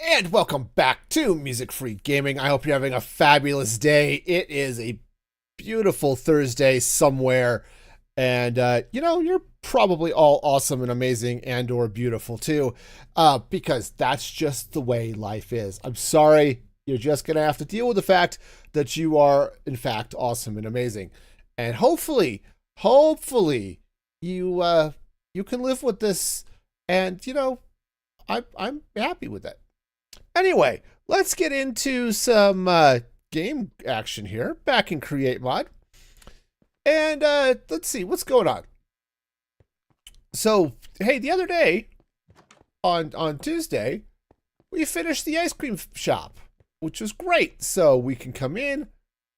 And welcome back to Music Free Gaming. I hope you're having a fabulous day. It is a beautiful Thursday somewhere. And, you're probably all awesome and amazing and or beautiful too, because that's just the way life is. I'm sorry. You're just going to have to deal with the fact that you are, in fact, awesome and amazing. And hopefully, you can live with this. And, I'm happy with that. Anyway, let's get into some game action here. Back in Create Mod. And let's see, what's going on? So, hey, the other day, on Tuesday, we finished the ice cream shop, which was great. So we can come in,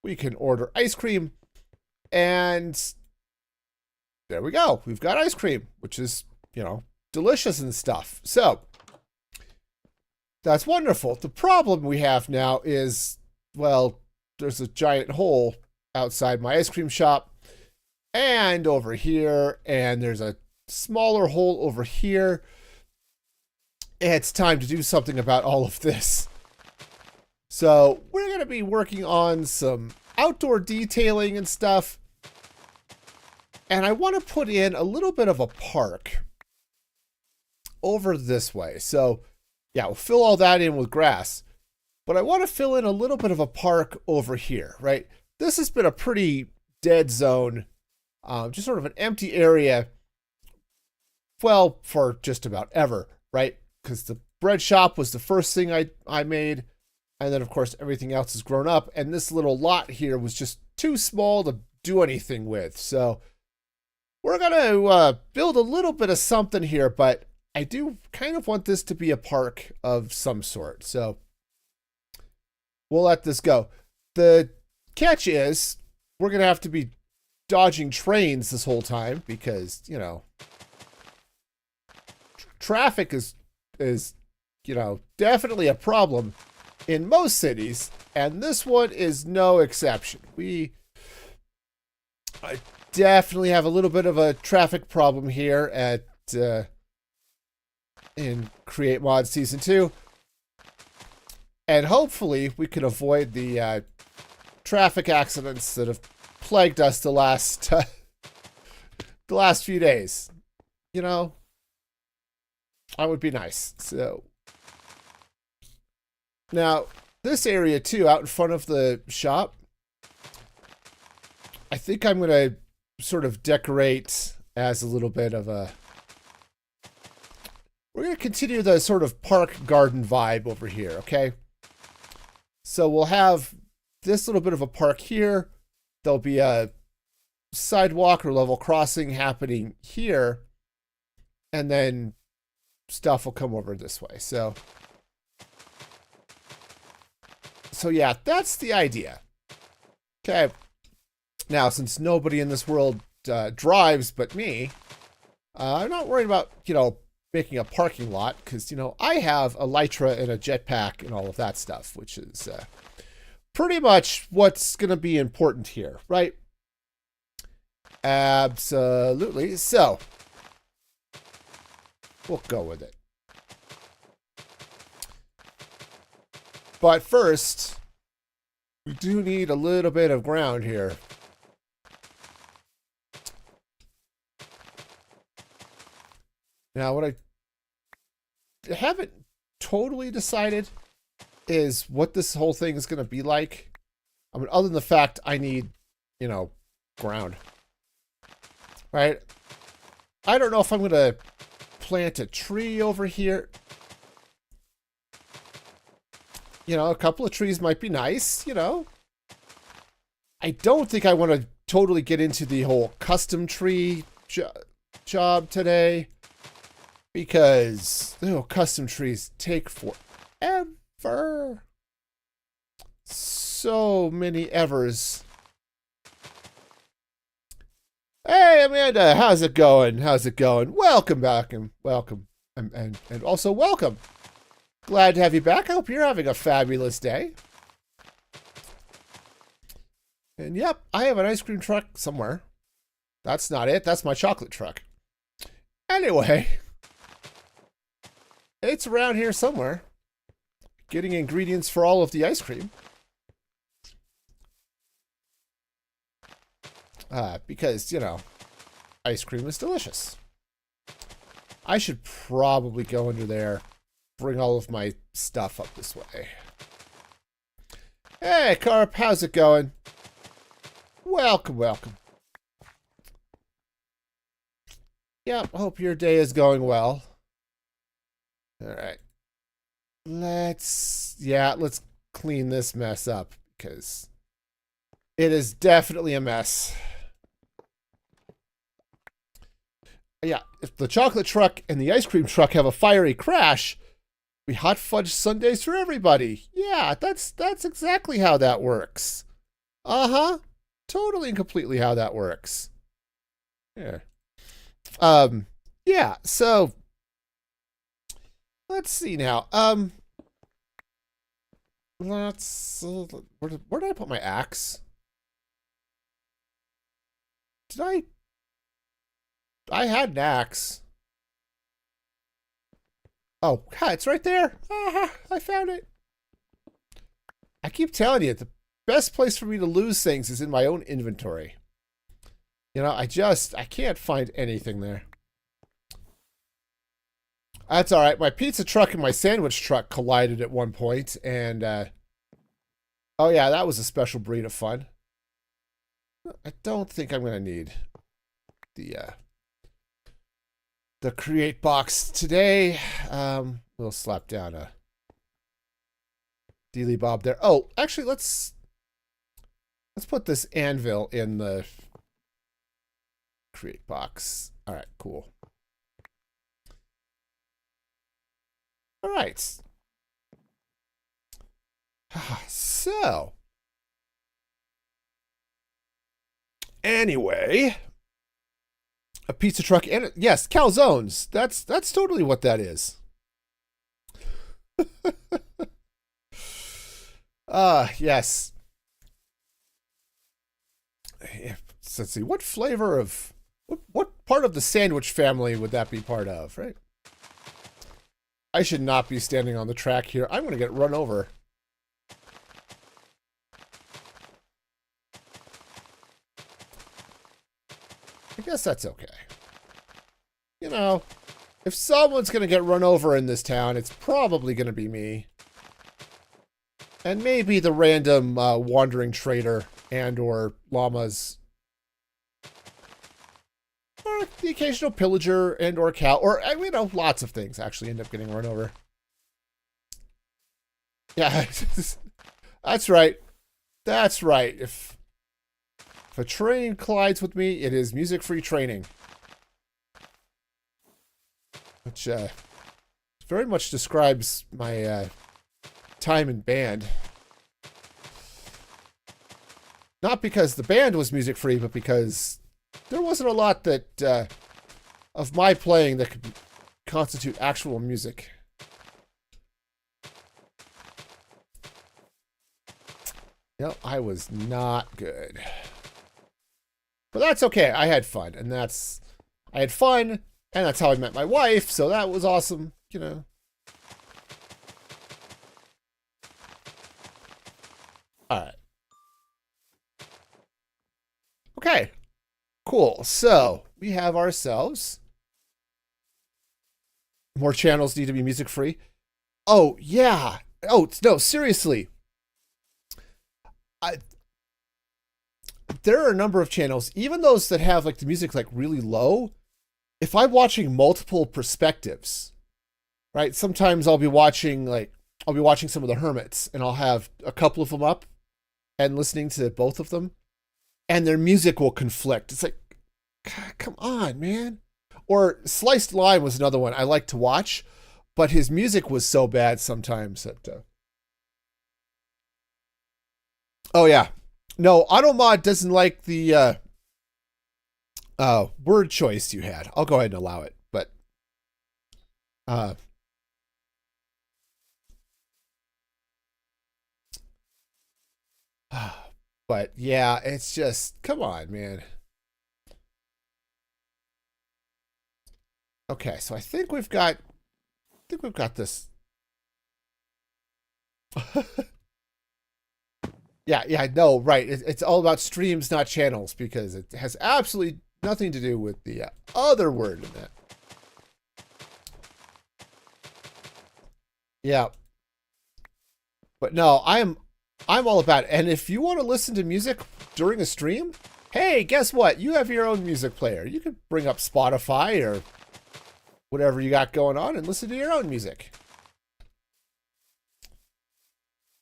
we can order ice cream, and there we go. We've got ice cream, which is, delicious and stuff. So, that's wonderful. The problem we have now is, well, there's a giant hole outside my ice cream shop and over here, and there's a smaller hole over here. It's time to do something about all of this. So we're going to be working on some outdoor detailing and stuff. And I want to put in a little bit of a park over this way. So yeah, we'll fill all that in with grass. But I want to fill in a little bit of a park over here, right? This has been a pretty dead zone, just sort of an empty area, well, for just about ever, right? Because the bread shop was the first thing I made. And then, of course, everything else has grown up. And this little lot here was just too small to do anything with. So we're going to build a little bit of something here, but I do kind of want this to be a park of some sort, so we'll let this go. The catch is we're going to have to be dodging trains this whole time because, traffic is definitely a problem in most cities, and this one is no exception. I definitely have a little bit of a traffic problem here at in Create Mod Season 2. And hopefully we can avoid the traffic accidents that have plagued us the last few days. That would be nice. So now this area too, out in front of the shop, I think I'm going to sort of decorate as a little bit of a... We're going to continue the sort of park garden vibe over here, okay? So we'll have this little bit of a park here. There'll be a sidewalk or level crossing happening here. And then stuff will come over this way. So yeah, that's the idea. Okay. Now, since nobody in this world drives but me, I'm not worried about, making a parking lot because, I have a Elytra and a jetpack and all of that stuff, which is pretty much what's going to be important here, right? Absolutely. So we'll go with it. But first, we do need a little bit of ground here. Now, what I haven't totally decided is what this whole thing is going to be like. I mean, other than the fact I need, ground. Right? I don't know if I'm going to plant a tree over here. A couple of trees might be nice, I don't think I want to totally get into the whole custom tree job today. Because, custom trees take forever. So many evers. Hey, Amanda, how's it going? Welcome back and welcome. And also welcome. Glad to have you back. I hope you're having a fabulous day. And yep, I have an ice cream truck somewhere. That's not it. That's my chocolate truck. Anyway. It's around here somewhere. getting ingredients for all of the ice cream. Because, you know, ice cream is delicious. I should probably go under there, bring all of my stuff up this way. Hey, Carp, how's it going? Welcome, welcome. Yeah, hope your day is going well. All right. Let's clean this mess up because it is definitely a mess. Yeah, if the chocolate truck and the ice cream truck have a fiery crash, we hot fudge sundaes for everybody. Yeah, that's exactly how that works. Uh-huh. Totally and completely how that works. Yeah. Yeah, so let's see now. Let's where did I put my axe? Did I had an axe. Oh, God, it's right there. I found it. I keep telling you, the best place for me to lose things is in my own inventory. You know, I can't find anything there. That's all right. My pizza truck and my sandwich truck collided at one point, and oh yeah, that was a special breed of fun. I don't think I'm gonna need the create box today. We'll slap down a Dealy Bob there. Oh, actually, let's put this anvil in the create box. All right, cool. All right. So, anyway, a pizza truck and yes, calzones. That's totally what that is. Yes. Let's see. What flavor of what part of the sandwich family would that be part of, right? I should not be standing on the track here. I'm going to get run over. I guess that's okay. You know, if someone's going to get run over in this town, it's probably going to be me. And maybe the random wandering trader and or llamas. Or the occasional pillager and or cow. Or, you know, lots of things actually end up getting run over. Yeah, that's right. That's right. If a train collides with me, it is music-free training. Which very much describes my time in band. Not because the band was music-free, but because there wasn't a lot that of my playing that could constitute actual music. Yep, I was not good. But that's okay. I had fun, and I had fun, and that's how I met my wife, so that was awesome, you know. All right. Okay. Cool. So, we have ourselves more channels need to be music free. Oh, yeah. Oh, no, seriously. There are a number of channels, even those that have like the music like really low. If I'm watching multiple perspectives, right? Sometimes I'll be watching some of the Hermits, and I'll have a couple of them up and listening to both of them, and their music will conflict. It's like, God, come on, man. Or Sliced Lime was another one I like to watch, but his music was so bad sometimes that. Oh yeah. No, AutoMod doesn't like the word choice you had. I'll go ahead and allow it, but but yeah, it's just, come on, man. Okay, so I think we've got this. Yeah, yeah, no, right. It's all about streams, not channels, because it has absolutely nothing to do with the other word in that. Yeah, but no, I'm all about it. And if you want to listen to music during a stream, hey, guess what? You have your own music player. You can bring up Spotify or whatever you got going on and listen to your own music.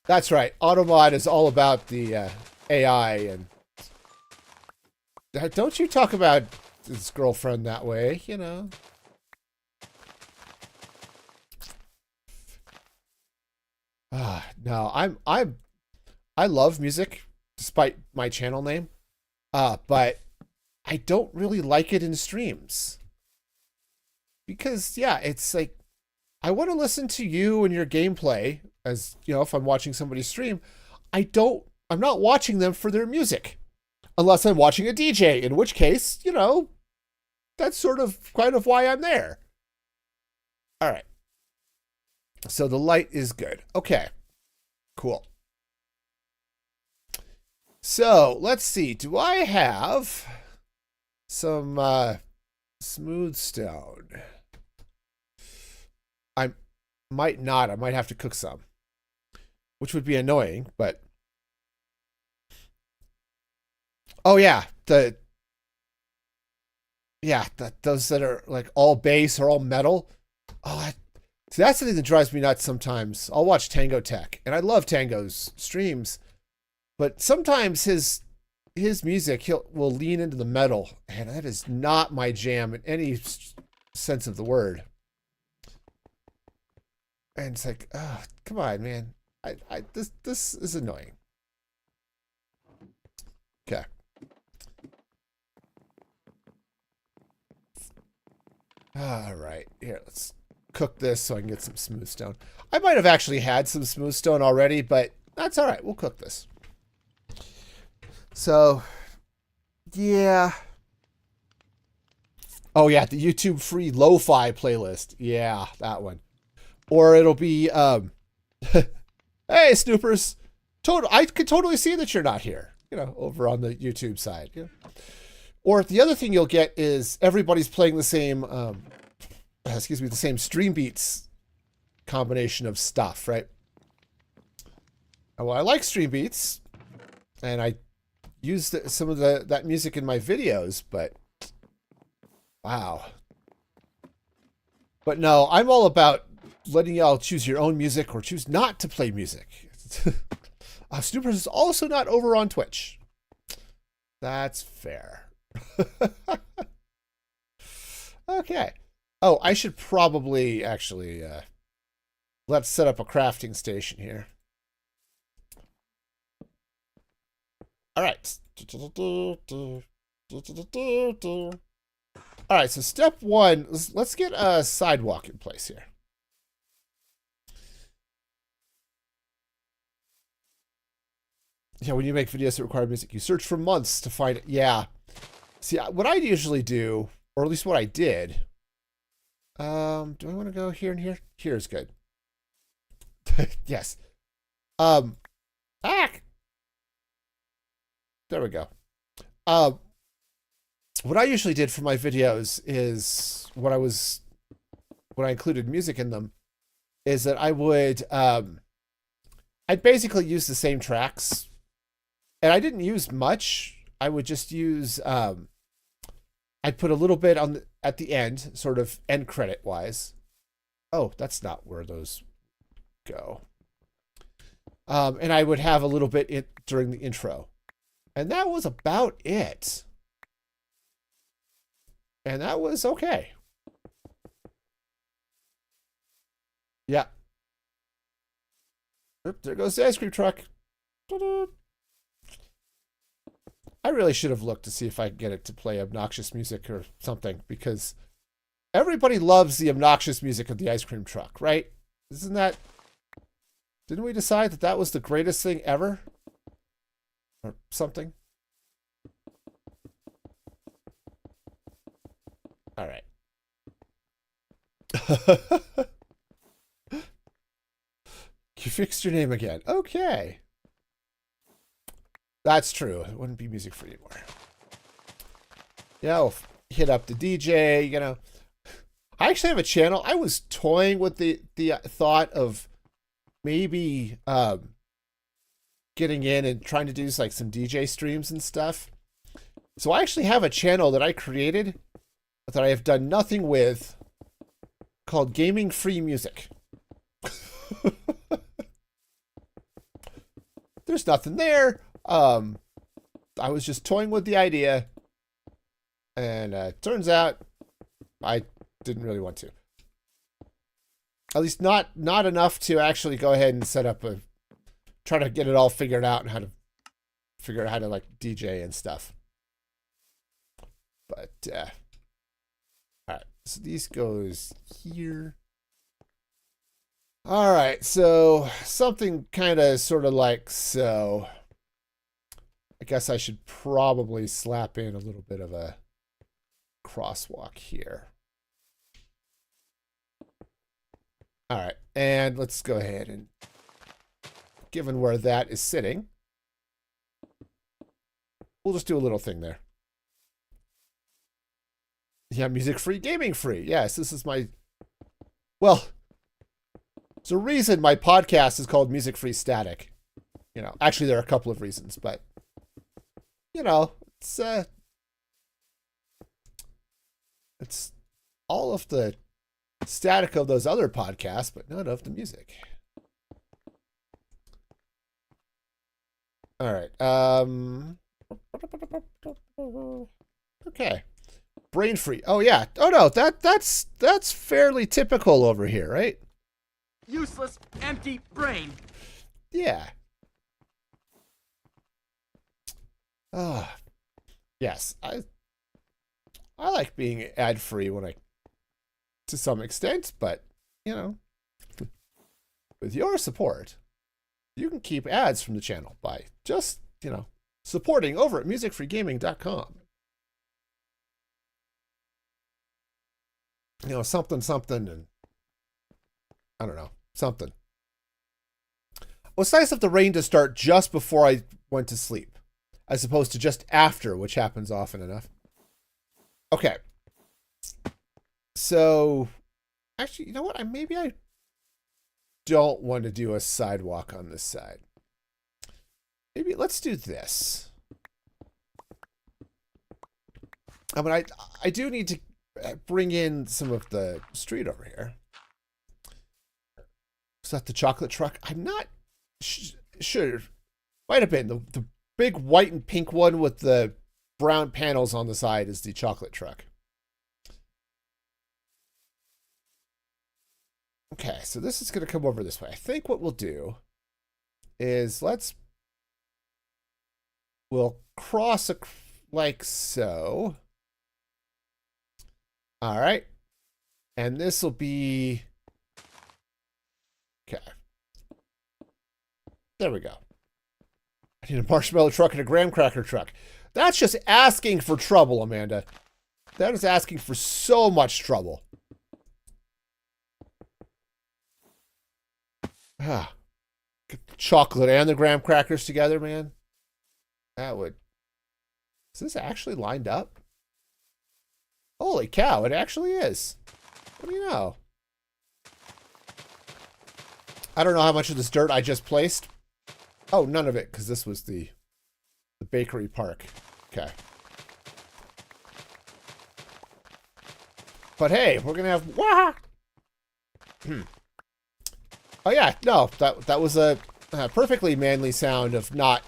That's right. Automod is all about the AI, and don't you talk about his girlfriend that way, you know? No, I love music despite my channel name. But I don't really like it in streams. Because yeah, it's like I want to listen to you and your gameplay as, you know, if I'm watching somebody stream, I'm not watching them for their music. Unless I'm watching a DJ, in which case, you know, that's sort of kind of why I'm there. All right. So the light is good. Okay. Cool. So let's see. Do I have some smooth stone? I might not. I might have to cook some, which would be annoying, but oh yeah, those that are like all base or all metal. Oh, see, that's the thing that drives me nuts sometimes. I'll watch Tango Tech, and I love Tango's streams, but sometimes his music will lean into the metal, and that is not my jam in any sense of the word. And it's like, oh, come on, man. This is annoying. Okay. All right, here, let's cook this so I can get some smooth stone. I might have actually had some smooth stone already, but that's all right. We'll cook this. So, yeah. Oh, yeah, the YouTube free lo-fi playlist. Yeah, that one. Or it'll be, hey, Snoopers. I could totally see that you're not here, you know, over on the YouTube side. You know? Or the other thing you'll get is everybody's playing the same, the same Stream Beats combination of stuff, right? Well, I like Stream Beats, and I use some of that music in my videos, but wow. But no, I'm all about letting y'all choose your own music or choose not to play music. Snoopers is also not over on Twitch. That's fair. Okay. Oh, I should probably actually let's set up a crafting station here. All right. All right, so step one, let's get a sidewalk in place here. Yeah, when you make videos that require music, you search for months to find it. Yeah. See, what I usually do, or at least what I did, do I want to go here and here? Here is good. Yes. There we go. What I usually did for my videos is when I included music in them, is that I would, I'd basically use the same tracks, and I didn't use much. I would just use, I'd put a little bit at the end, sort of end credit wise. Oh, that's not where those go. And I would have a little bit during the intro. And that was about it. And that was okay. Yeah. Oop, there goes the ice cream truck. I really should have looked to see if I could get it to play obnoxious music or something, because everybody loves the obnoxious music of the ice cream truck, right? Isn't that... Didn't we decide that that was the greatest thing ever? Or something? All right. You fixed your name again. Okay. That's true. It wouldn't be music free anymore. Yeah, I'll hit up the DJ, you know. I actually have a channel. I was toying with the thought of maybe getting in and trying to do like some DJ streams and stuff. So I actually have a channel that I created that I have done nothing with called Gaming Free Music. There's nothing there. I was just toying with the idea, and turns out I didn't really want to. At least not enough to actually go ahead and set up try to get it all figured out and how to figure out how to like DJ and stuff. But all right, so these goes here. All right, so something kind of sort of like so. I guess I should probably slap in a little bit of a crosswalk here. All right, and let's go ahead and, given where that is sitting, we'll just do a little thing there. Yeah, music free, gaming free. Yes, this is my, well, there's a reason my podcast is called Music Free Static. You know, actually there are a couple of reasons, but you know, it's all of the static of those other podcasts, but none of the music. All right. Okay. Brain free. Oh yeah. Oh no, that's fairly typical over here, right? Useless, empty brain. Yeah. Ah, yes. I like being ad free to some extent, but you know, with your support, you can keep ads from the channel by just, you know, supporting over at musicfreegaming.com. You know, something, and I don't know, something. Well, it's nice of the rain to start just before I went to sleep, as opposed to just after, which happens often enough. Okay. So, actually, you know what? Maybe I don't want to do a sidewalk on this side. Maybe let's do this. I mean, I do need to bring in some of the street over here. Is that the chocolate truck? I'm not sure. Might have been. The big white and pink one with the brown panels on the side is the chocolate truck. Okay, so this is going to come over this way. I think what we'll do is we'll cross like so. All right. And this will be, okay. There we go. I need a marshmallow truck and a graham cracker truck. That's just asking for trouble, Amanda. That is asking for so much trouble. Ah, get the chocolate and the graham crackers together, man. That would. Is this actually lined up? Holy cow, it actually is. What do you know? I don't know how much of this dirt I just placed. Oh, none of it, because this was the bakery park. Okay. But hey, we're gonna have wah! Oh yeah, no, that was a perfectly manly sound of not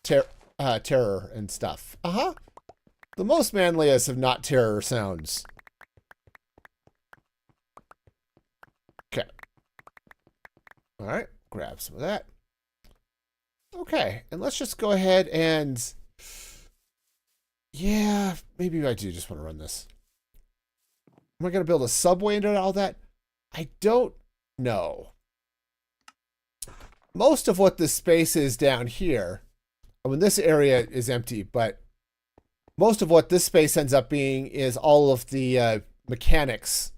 terror and stuff. Uh-huh. The most manliest of not terror sounds. Okay. All right, grab some of that. Okay, and let's just go ahead and, yeah, maybe I do just want to run this. Am I going to build a subway into all that? I don't know. Most of what this space is down here, I mean, this area is empty, but most of what this space ends up being is all of the mechanics,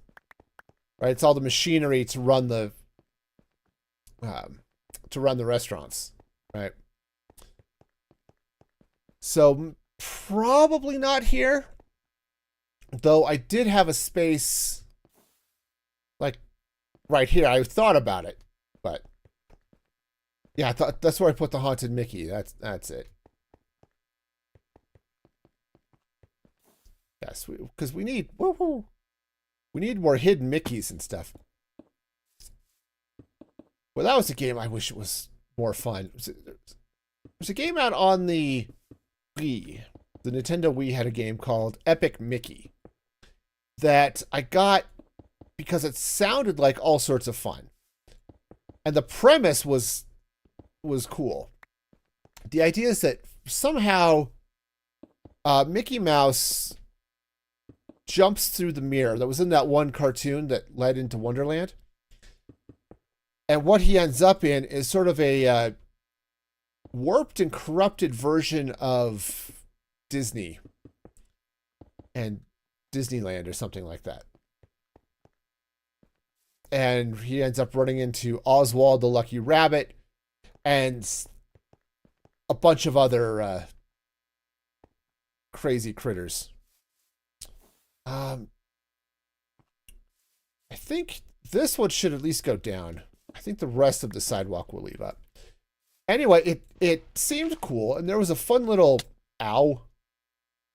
right? It's all the machinery to run the to run the restaurants, right? So probably not here, though I did have a space like right here. I thought about it, but yeah, I thought that's where I put the haunted Mickey. That's it. Yes, because we need we need more hidden Mickeys and stuff. Well, that was a game I wish it was more fun. There's a game out on the Wii. The Nintendo Wii had a game called Epic Mickey that I got because it sounded like all sorts of fun. And the premise was cool. The idea is that somehow Mickey Mouse jumps through the mirror that was in that one cartoon that led into Wonderland. And what he ends up in is sort of a warped and corrupted version of Disney and Disneyland or something like that. And he ends up running into Oswald the Lucky Rabbit and a bunch of other crazy critters. I think this one should at least go down. I think the rest of the sidewalk will leave up. Anyway, it seemed cool, and there was a fun little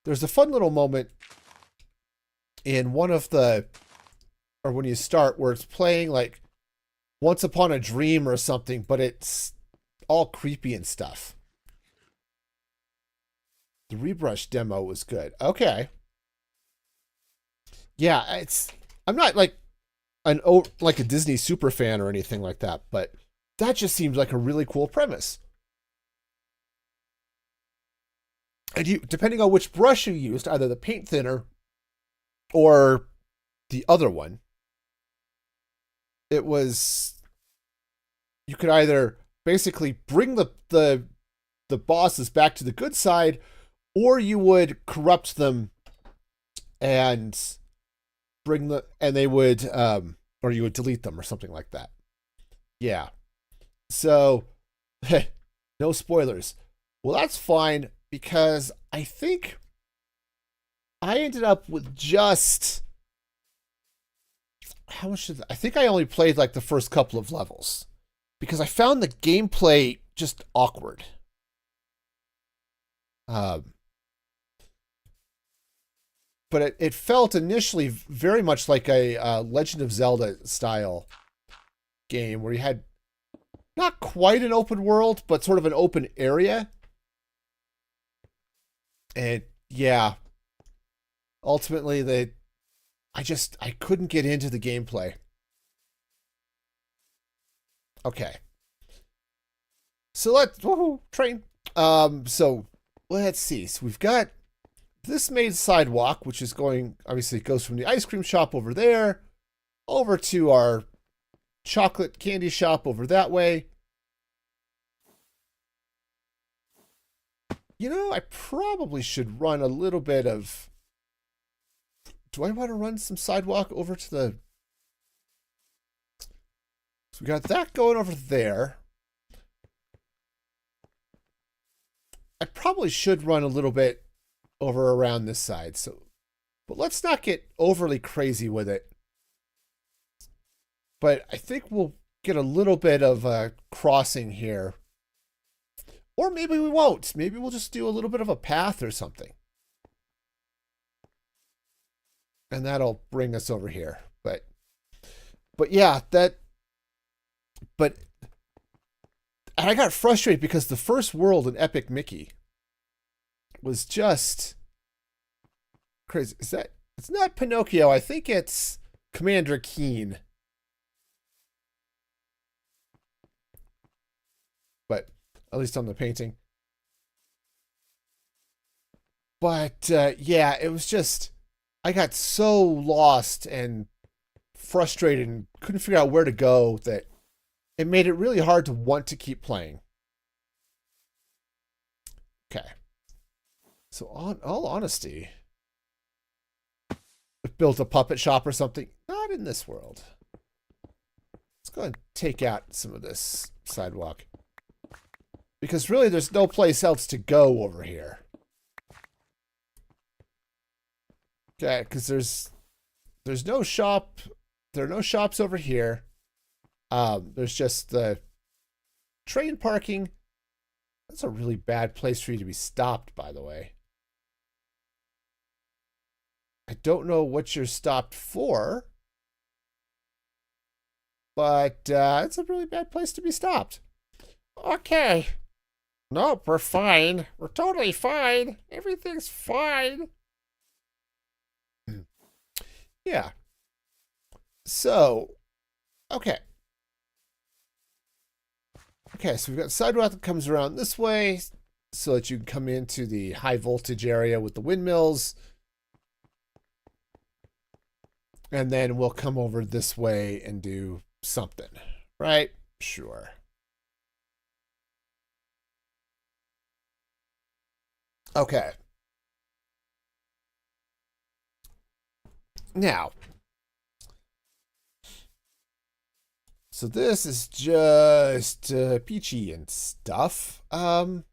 There's a fun little moment in one of the, or when you start, where it's playing like Once Upon a Dream or something, but it's all creepy and stuff. The rebrush demo was good. Okay. Yeah, I'm not like like a Disney super fan or anything like that, but that just seems like a really cool premise. And you, depending on which brush you used, either the paint thinner or the other one, it was, you could either basically bring the bosses back to the good side, or you would corrupt them and they would or you would delete them or something like that. Yeah. So no spoilers. Well, that's fine, because I think I ended up with just, how much did I think I only played like the first couple of levels, because I found the gameplay just awkward. But it felt initially very much like a Legend of Zelda style game, where you had not quite an open world, but sort of an open area. And yeah, ultimately I couldn't get into the gameplay. Okay. So train. So let's see. So we've got this main sidewalk, which is going, obviously it goes from the ice cream shop over there over to our chocolate candy shop over that way. You know, I probably should run a little bit of, do I want to run some sidewalk over to the, so we got that going over there. I probably should run a little bit over around this side. So, but let's not get overly crazy with it. But I think we'll get a little bit of a crossing here. Or maybe we won't. Maybe we'll just do a little bit of a path or something. And that'll bring us over here. But yeah, but and I got frustrated because the first world in Epic Mickey was just crazy. It's not Pinocchio. I think it's Commander Keen. But at least on the painting. But yeah, it was just, I got so lost and frustrated and couldn't figure out where to go that it made it really hard to want to keep playing. Okay. So on all honesty, built a puppet shop or something. Not in this world. Let's go ahead and take out some of this sidewalk. Because really there's no place else to go over here. Okay, because there's no shop. There are no shops over here. There's just the train parking. That's a really bad place for you to be stopped, by the way. I don't know what you're stopped for, but it's a really bad place to be stopped. Okay. Nope, we're fine. We're totally fine. Everything's fine. Yeah. So, okay. Okay, so we've got sidewalk that comes around this way so that you can come into the high voltage area with the windmills. And then we'll come over this way and do something, right? Sure. Okay. Now, so this is just peachy and stuff. All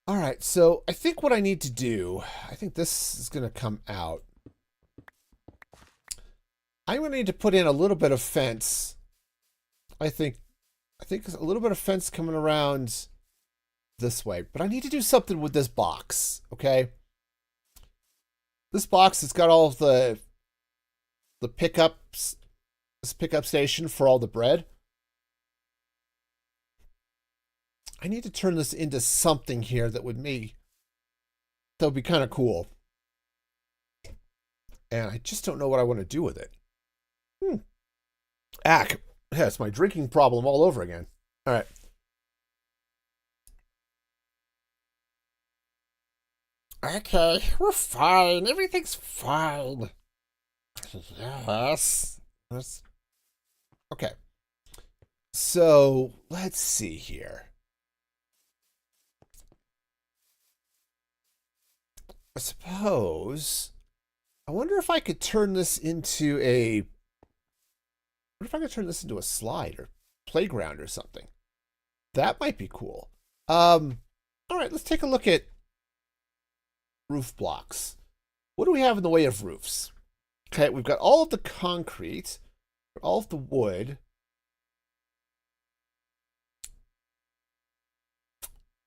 right, so I think what I need to do, I think this is going to come out. I'm going to need to put in a little bit of fence. I think a little bit of fence coming around this way, but I need to do something with this box, okay? This box has got all of the pickups, this pickup station for all the bread. I need to turn this into something here that would be kind of cool. And I just don't know what I want to do with it. Yeah, it's my drinking problem all over again. All right. Okay, we're fine. Everything's fine. Yes. Okay. So, let's see here. I suppose... I wonder if I could turn this into a... What if I could turn this into a slide or playground or something? That might be cool. All right, let's take a look at roof blocks. What do we have in the way of roofs? Okay, we've got all of the concrete, all of the wood.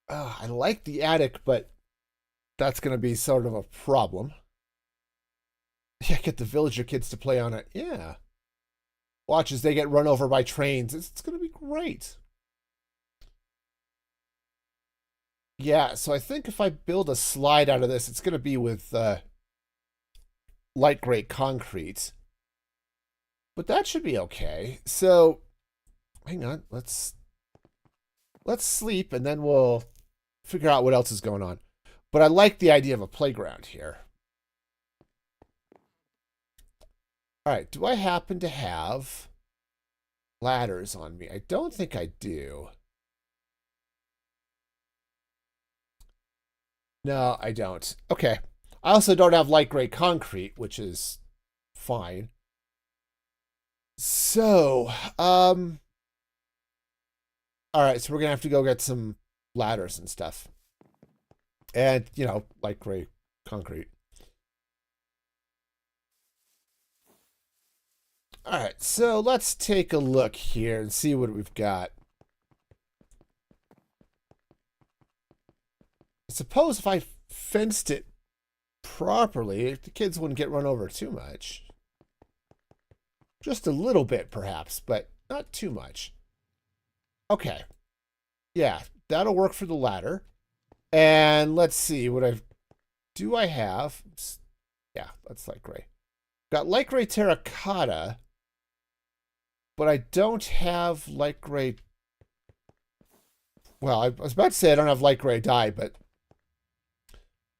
I like the attic, but that's going to be sort of a problem. Yeah, get the villager kids to play on it. Yeah. Watch as they get run over by trains. It's going to be great. Yeah, so I think if I build a slide out of this, it's going to be with light gray concrete. But that should be okay. So, hang on. Let's sleep, and then we'll figure out what else is going on. But I like the idea of a playground here. All right, do I happen to have ladders on me? I don't think I do. No, I don't. Okay. I also don't have light gray concrete, which is fine. So, all right, so we're going to have to go get some ladders and stuff. And, you know, light gray concrete. All right, so let's take a look here and see what we've got. I suppose if I fenced it properly, the kids wouldn't get run over too much. Just a little bit, perhaps, but not too much. Okay. Yeah, that'll work for the ladder. And let's see what I have. Yeah, that's light gray. Got light gray terracotta, but I don't have light gray. Well, I was about to say I don't have light gray dye, but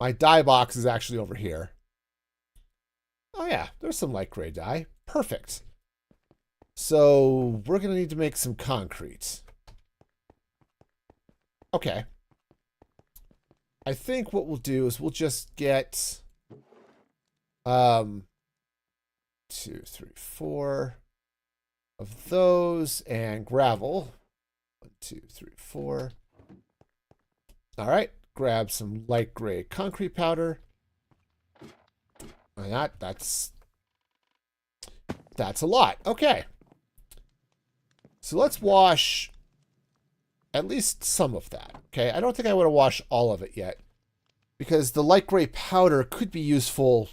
my dye box is actually over here. Oh yeah, there's some light gray dye. Perfect. So we're going to need to make some concrete. Okay. I think what we'll do is we'll just get 2, 3, 4. of those and gravel. 1, 2, 3, 4. All right, grab some light gray concrete powder. And that's a lot. Okay. So let's wash at least some of that. Okay, I don't think I want to wash all of it yet, because the light gray powder could be useful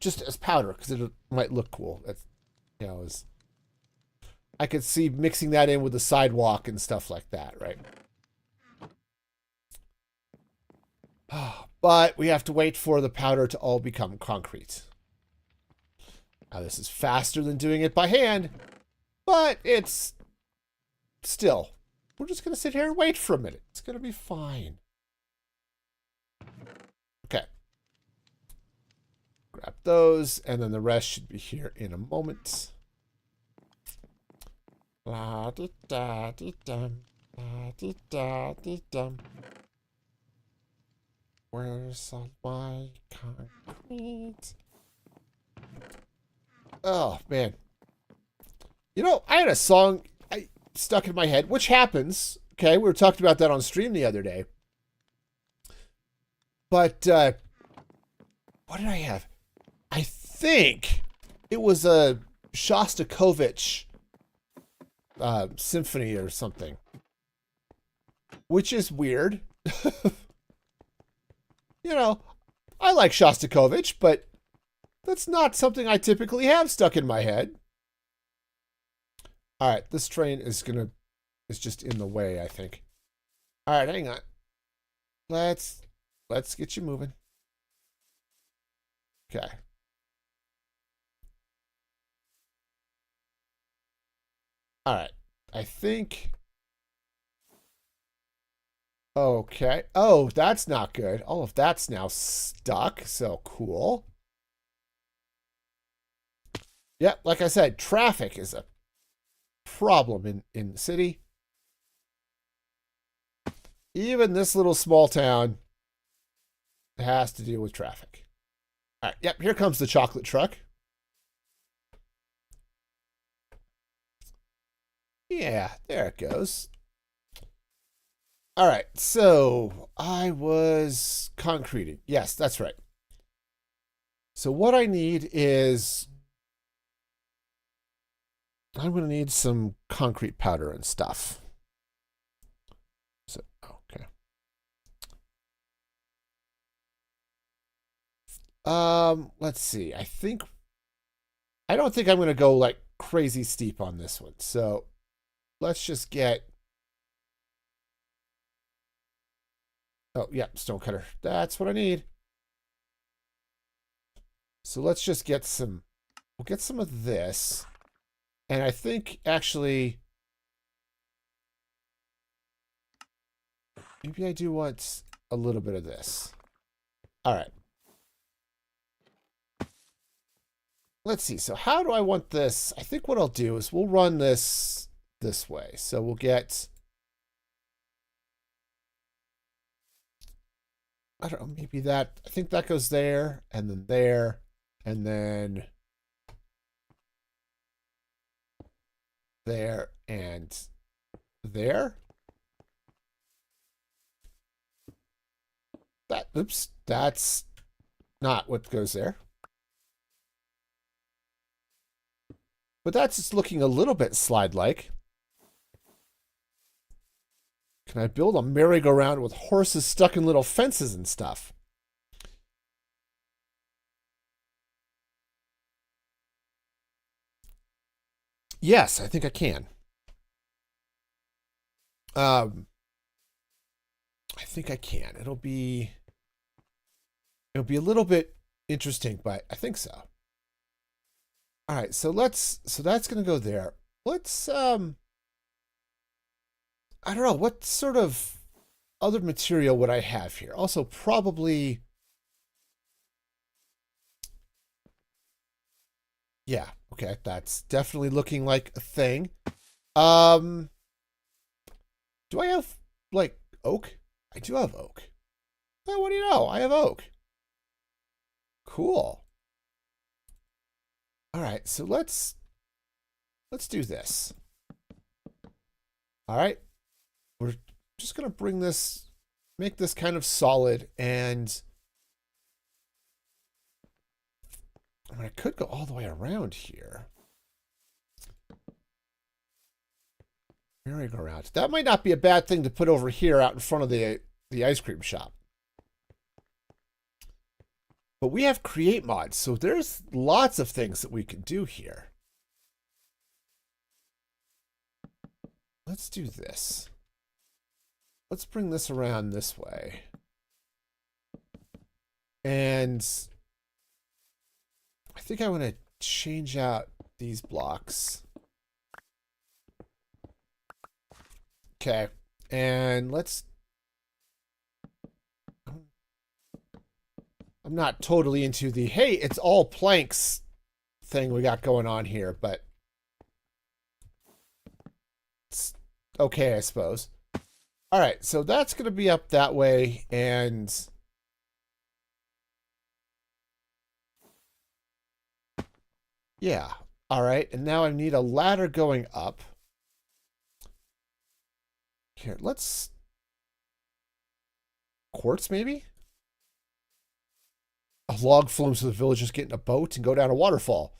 just as powder, because it might look cool. That's, you know, I could see mixing that in with the sidewalk and stuff like that, right? But we have to wait for the powder to all become concrete. Now, this is faster than doing it by hand, but it's still, we're just going to sit here and wait for a minute. It's going to be fine. Okay. Grab those, and then the rest should be here in a moment. La di da di dum, la di da di dum. Where's all my concrete? Oh, man. You know, I had a song stuck in my head, which happens. Okay, we were talking about that on stream the other day. But, what did I have? I think it was a Shostakovich symphony or something. Which is weird. You know, I like Shostakovich, but that's not something I typically have stuck in my head. All right, this train is just in the way, I think. All right, hang on. Let's get you moving. Okay. All right. I think. Okay. Oh, that's not good. All of that's now stuck. So cool. Yeah, like I said, traffic is a problem in the city. Even this little small town has to deal with traffic. All right. Yep. Here comes the chocolate truck. Yeah, there it goes. All right, so I was concreting. Yes, that's right. So what I need is, I'm going to need some concrete powder and stuff. So, okay. Let's see. I don't think I'm going to go like crazy steep on this one. So let's just get, oh, yeah, stonecutter. That's what I need. So let's just get we'll get some of this. And I think, actually, maybe I do want a little bit of this. All right. Let's see. So how do I want this? I think what I'll do is we'll run this way. So we'll get, I don't know, maybe that, I think that goes there, and then there, and then there, and there. Oops, that's not what goes there. But that's just looking a little bit slide-like. Can I build a merry-go-round with horses stuck in little fences and stuff? Yes, I think I can. I think I can. It'll be a little bit interesting, but I think so. All right, so that's going to go there. Let's I don't know, what sort of other material would I have here? Also, probably, yeah, okay, that's definitely looking like a thing. Do I have, like, oak? I do have oak. Oh, what do you know? I have oak. Cool. All right, so let's let's do this. All right. We're just going to bring this, make this kind of solid. And I mean, I could go all the way around here. Merry-go-round. That might not be a bad thing to put over here out in front of the ice cream shop. But we have create mods, so there's lots of things that we can do here. Let's do this. Let's bring this around this way. And I think I want to change out these blocks. Okay, and let's... I'm not totally into the, hey, it's all planks thing we got going on here, but it's okay, I suppose. All right, so that's going to be up that way, and yeah, all right, and now I need a ladder going up. Here, let's... quartz, maybe? A log flume so the villagers get in a boat and go down a waterfall.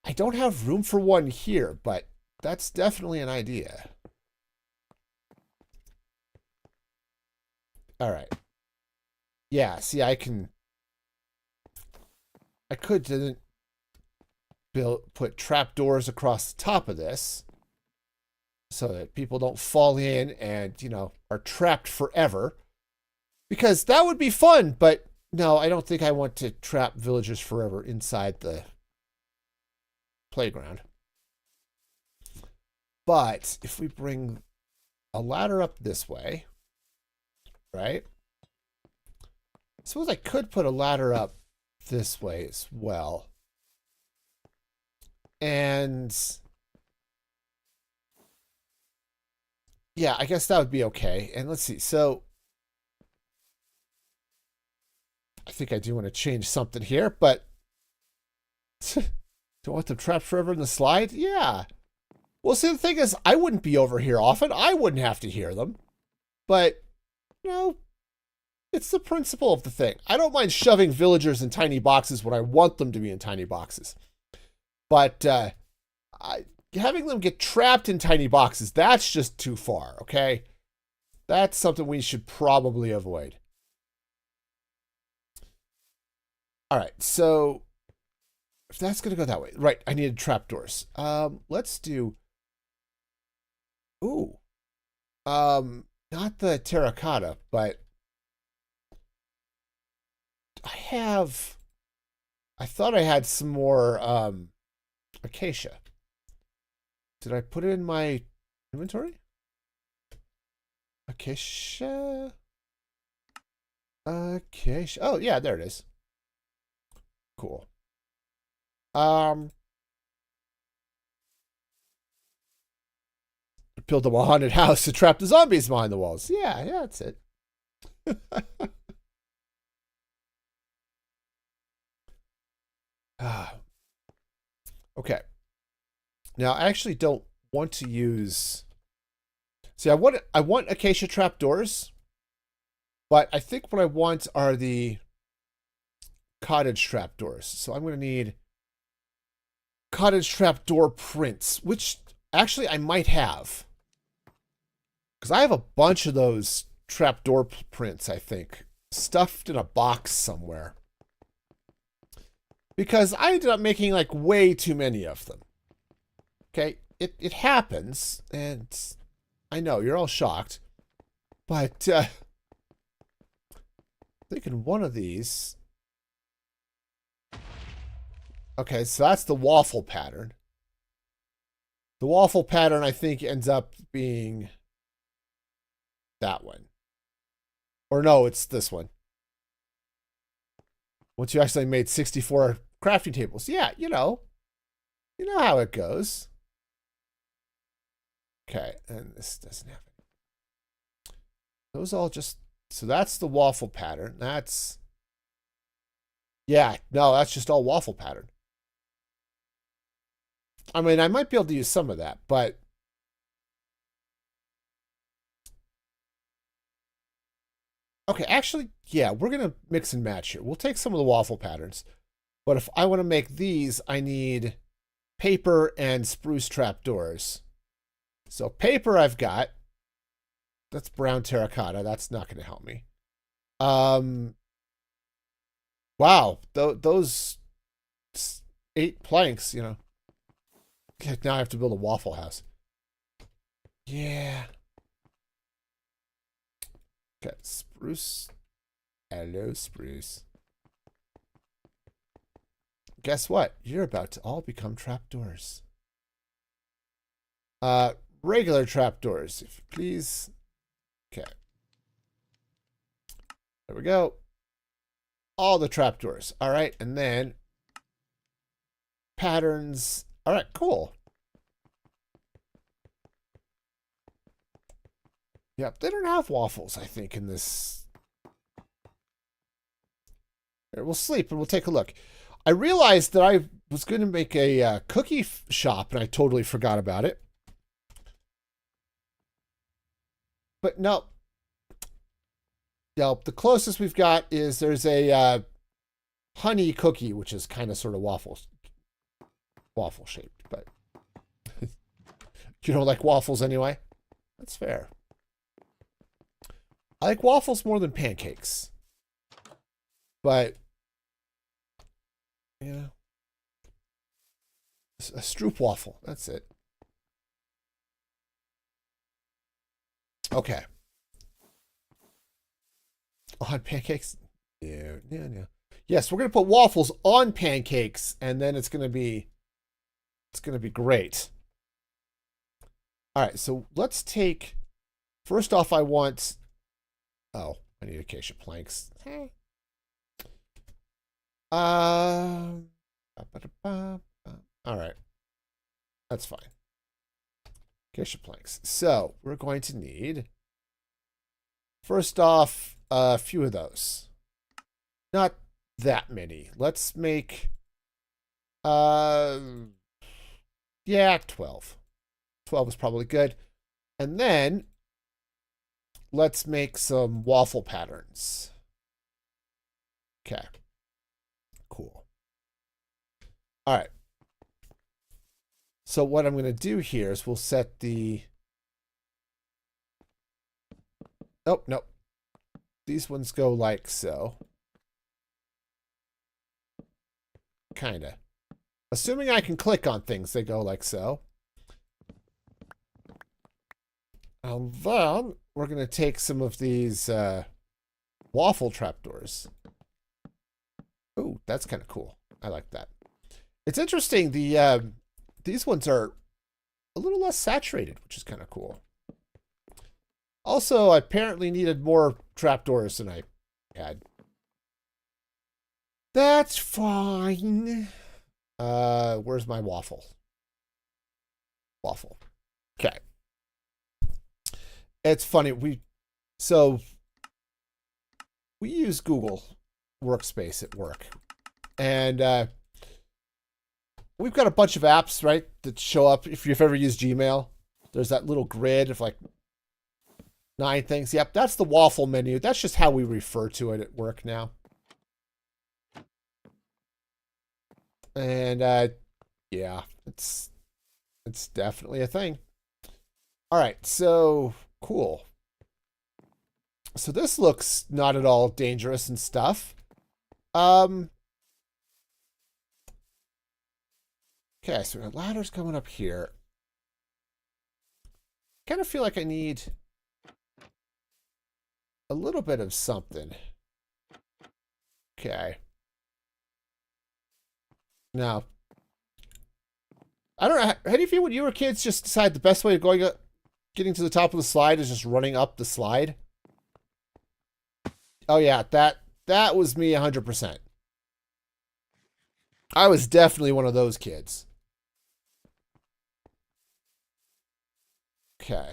I don't have room for one here, but that's definitely an idea. All right. Yeah, see, I could put trapdoors across the top of this so that people don't fall in and, you know, are trapped forever. Because that would be fun, but no, I don't think I want to trap villagers forever inside the playground. But if we bring a ladder up this way, right? I suppose I could put a ladder up this way as well. And yeah, I guess that would be okay. And let's see. So I think I do want to change something here, but don't want them trapped forever in the slide? Yeah. Well, see, the thing is, I wouldn't be over here often. I wouldn't have to hear them. But, you know, it's the principle of the thing. I don't mind shoving villagers in tiny boxes when I want them to be in tiny boxes. But having them get trapped in tiny boxes, that's just too far, okay? That's something we should probably avoid. All right, so if that's going to go that way, right, I needed trapdoors. Let's do, ooh, not the terracotta, but I thought I had some more acacia. Did I put it in my inventory? Acacia? Acacia. Oh, yeah, there it is. Cool. Build them a haunted house to trap the zombies behind the walls. Yeah, that's it. Okay. Now, I actually don't want to use... See, I want acacia trapdoors, but I think what I want are the cottage trapdoors. So I'm going to need cottage trapdoor prints, which actually I might have. Because I have a bunch of those trapdoor prints, I think, stuffed in a box somewhere. Because I ended up making like way too many of them. Okay, it happens, and I know you're all shocked, but thinking one of these. Okay, so that's the waffle pattern. The waffle pattern, I think, ends up being that one. Or no, it's this one. Once you actually made 64 crafting tables. Yeah, you know how it goes. Okay, and this doesn't have it. Those all just... So that's the waffle pattern. That's... Yeah, no, that's just all waffle pattern. I mean, I might be able to use some of that, but okay, actually, yeah, we're going to mix and match here. We'll take some of the waffle patterns, but if I want to make these, I need paper and spruce trapdoors. So paper I've got. That's brown terracotta. That's not going to help me. Wow, those 8 planks, you know. Now I have to build a waffle house. Yeah. Okay, spruce. Hello, spruce. Guess what? You're about to all become trapdoors. Regular trapdoors, if you please. Okay. There we go. All the trapdoors. All right, and then patterns. All right, cool. Yep, they don't have waffles, I think, in this. Here, we'll sleep and we'll take a look. I realized that I was going to make a cookie shop, and I totally forgot about it. But no. The closest we've got is there's a honey cookie, which is kind of sort of waffle shaped, but you don't like waffles anyway? That's fair. I like waffles more than pancakes. But, you know, a stroop waffle. That's it. Okay. On pancakes? No. Yes, we're going to put waffles on pancakes, and then it's going to be great. All right, so let's take, first off, I need acacia planks. All right, that's fine. Acacia planks. So we're going to need, first off, a few of those. Not that many. Let's make, yeah, 12. 12 is probably good. And then let's make some waffle patterns. Okay. Cool. All right. So what I'm going to do here is we'll set the... Oh, no. These ones go like so. Kind of. Assuming I can click on things, they go like so. And then we're going to take some of these waffle trapdoors. Ooh, that's kind of cool. I like that. It's interesting. These ones are a little less saturated, which is kind of cool. Also, I apparently needed more trapdoors than I had. That's fine. Where's my waffle? Waffle. Okay. It's funny. We use Google Workspace at work. And we've got a bunch of apps, right, that show up. If you've ever used Gmail, there's that little grid of like 9 things. Yep, that's the waffle menu. That's just how we refer to it at work now. And yeah, it's definitely a thing. All right, so cool. So this looks not at all dangerous and stuff. Okay, so our ladder's coming up here. Kind of feel like I need a little bit of something. Okay. Now, I don't know. How do you feel when you were kids? Just decide the best way of getting to the top of the slide is just running up the slide. Oh yeah, that was me 100%. I was definitely one of those kids. Okay.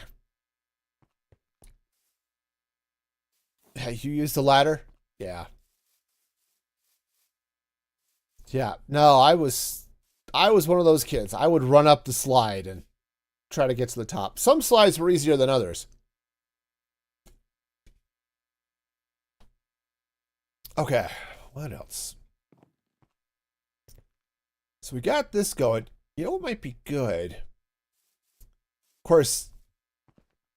Hey, you used the ladder? Yeah. Yeah. No, I was one of those kids. I would run up the slide and try to get to the top. Some slides were easier than others. Okay, what else? So we got this going. You know what might be good? Of course,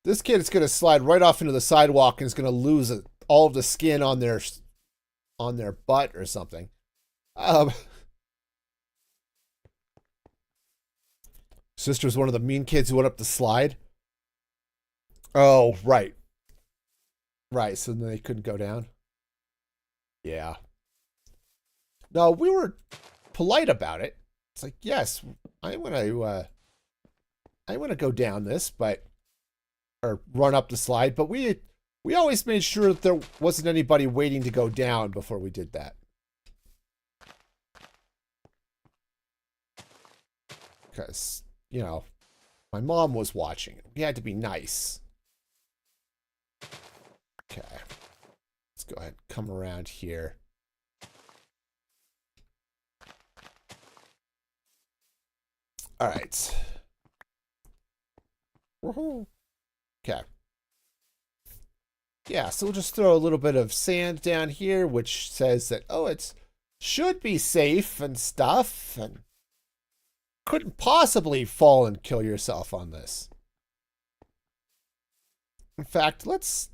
this kid is going to slide right off into the sidewalk and is going to lose all of the skin on their butt or something. Sister's one of the mean kids who went up the slide. Oh, right. Right, so then they couldn't go down. Yeah. No, we were polite about it. It's like, yes, I want to go down this, or run up the slide, but we always made sure that there wasn't anybody waiting to go down before we did that. Because, you know, my mom was watching. We had to be nice. Okay. Let's go ahead and come around here. All right. Woohoo. Okay. Yeah, so we'll just throw a little bit of sand down here, which says that, oh, it should be safe and stuff, and couldn't possibly fall and kill yourself on this. In fact, let's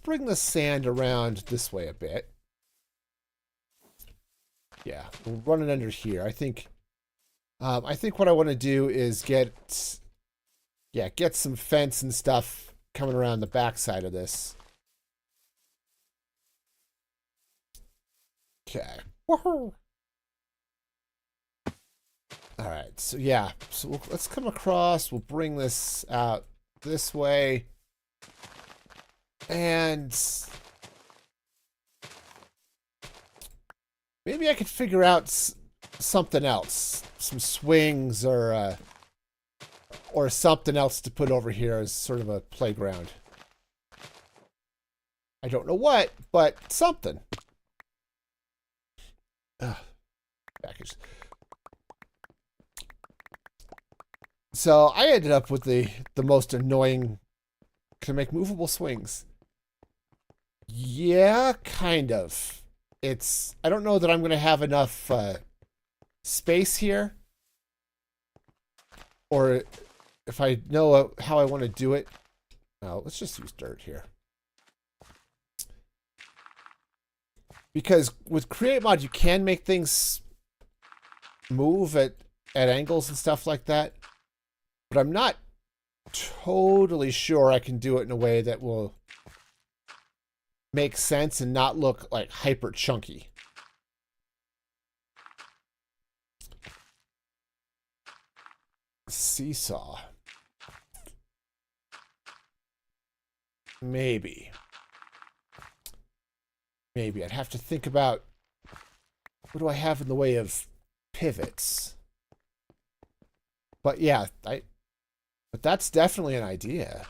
bring the sand around this way a bit. Yeah, we'll run it under here. I think what I want to do is get some fence and stuff coming around the backside of this. Okay. Woohoo! All right, so yeah, so let's come across. We'll bring this out this way. And maybe I could figure out something else. Some swings or something else to put over here as sort of a playground. I don't know what, but something. Package. So I ended up with the most annoying. Can I make movable swings? Yeah, kind of. I don't know that I'm going to have enough space here. Or if I know how I want to do it. No, let's just use dirt here. Because with Create Mod, you can make things move at angles and stuff like that. But I'm not totally sure I can do it in a way that will make sense and not look like hyper chunky. Seesaw. Maybe. I'd have to think about what do I have in the way of pivots. But yeah, but that's definitely an idea.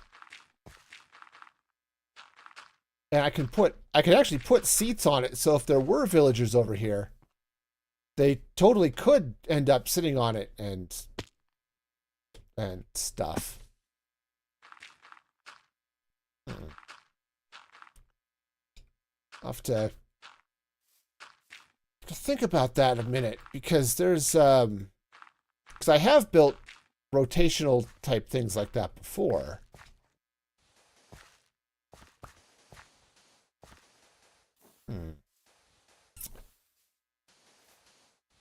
And I can actually put seats on it, so if there were villagers over here, they totally could end up sitting on it and stuff. I'll have to think about that in a minute, because there's because I have built rotational type things like that before.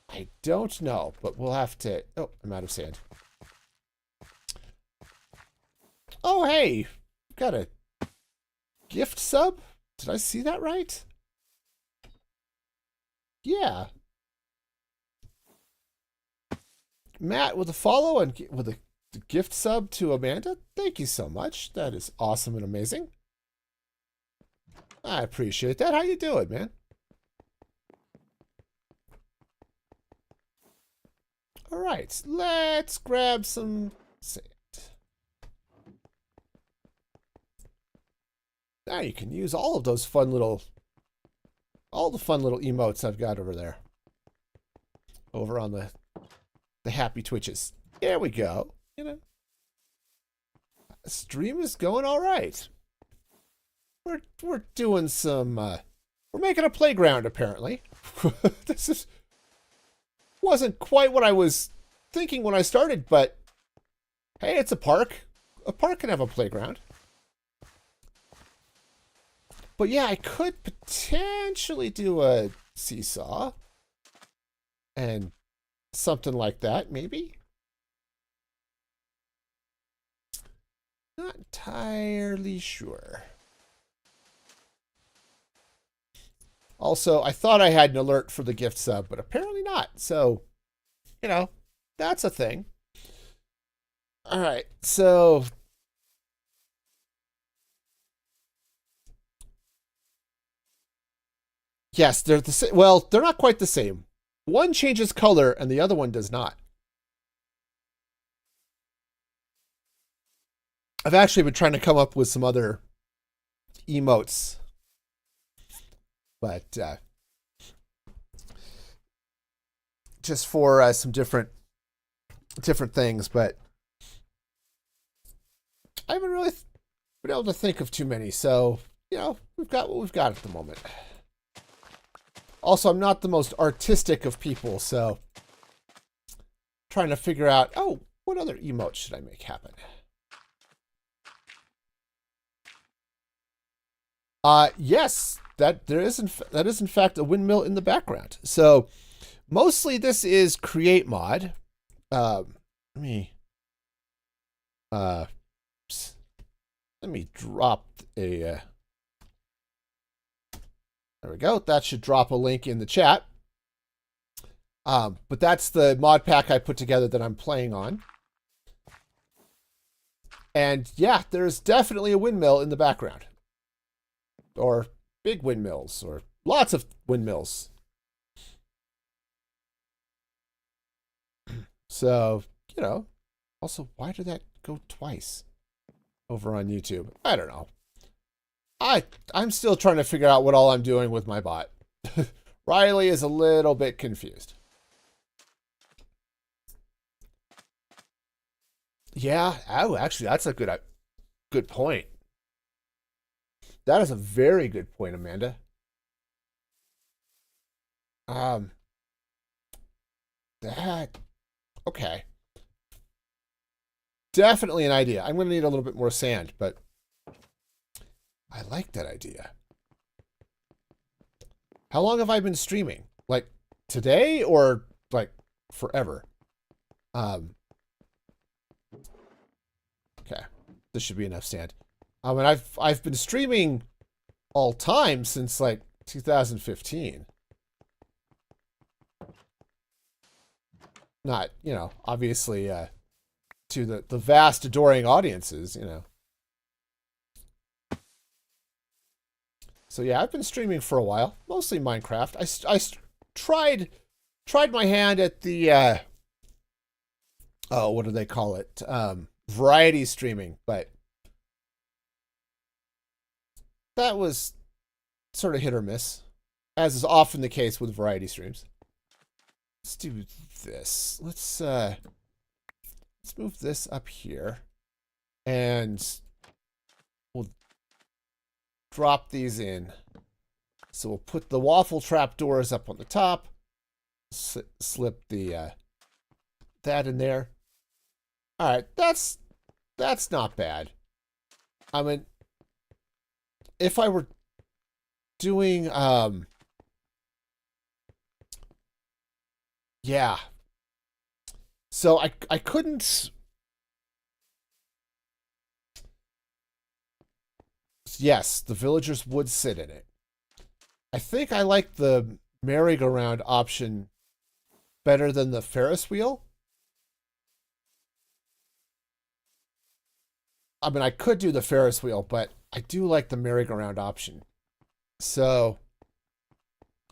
I don't know, but we'll have to. Oh, I'm out of sand. Oh, hey, got a gift sub. Did I see that right? Yeah. Matt with a follow and with a gift sub to Amanda. Thank you so much. That is awesome and amazing. I appreciate that. How you doing, man? All right, let's grab some sand. Now you can use all of those fun little, all the fun little emotes I've got over there. over on the happy twitches. There we go. You know, stream is going all right. We're doing some. We're making a playground apparently. This wasn't quite what I was thinking when I started, but hey, it's a park. A park can have a playground. But yeah, I could potentially do a seesaw and something like that, maybe. Not entirely sure. Also, I thought I had an alert for the gift sub, but apparently not. So, you know, that's a thing. All right, so yes, they're the same. Well, they're not quite the same. One changes color and the other one does not. I've actually been trying to come up with some other emotes, but just for some different things. But I haven't really been able to think of too many. So, you know, we've got what we've got at the moment. Also, I'm not the most artistic of people, so trying to figure out, oh, what other emote should I make happen? Yes, that is in fact a windmill in the background. So mostly this is create mod. Let me drop a. There we go. That should drop a link in the chat. But that's the mod pack I put together that I'm playing on. And yeah, there's definitely a windmill in the background. Or big windmills, or lots of windmills. So, you know, also, why did that go twice over on YouTube? I don't know. I'm still trying to figure out what all I'm doing with my bot. Riley is a little bit confused. Yeah, oh, actually, that's a good point. That is a very good point, Amanda. That, okay. Definitely an idea. I'm going to need a little bit more sand, but I like that idea. How long have I been streaming? Like today or like forever? Okay. This should be enough sand. I mean, I've been streaming all time since like 2015. Not, you know, obviously to the vast adoring audiences, you know. So yeah, I've been streaming for a while, mostly Minecraft. I tried my hand at the oh, what do they call it? Variety streaming, but that was sort of hit or miss, as is often the case with variety streams. Let's do this. Let's move this up here, and we'll drop these in. So we'll put the waffle trap doors up on the top. Slip the that in there. All right, that's not bad. I mean, if I were doing yeah. So I couldn't. Yes, the villagers would sit in it. I think I like the merry-go-round option better than the Ferris wheel. I mean, I could do the Ferris wheel, but I do like the merry-go-round option. So,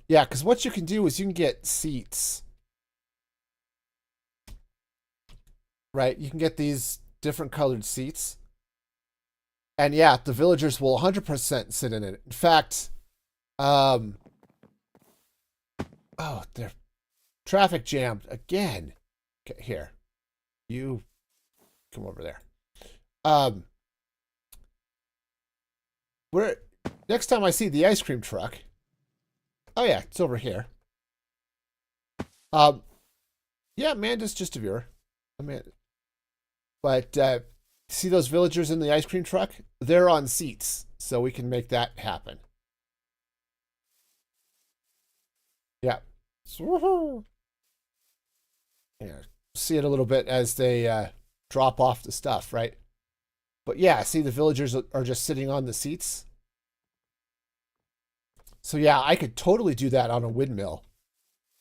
yeah, because what you can do is you can get seats. Right? You can get these different colored seats. And yeah, the villagers will 100% sit in it. In fact, oh, traffic jammed again. Okay, here. You come over there. Where next time I see the ice cream truck. Oh yeah, it's over here. Yeah, Amanda's just a viewer. Amanda. But see those villagers in the ice cream truck? They're on seats, so we can make that happen. Yeah. Yeah. See it a little bit as they drop off the stuff, right? But yeah, see the villagers are just sitting on the seats. So yeah, I could totally do that on a windmill.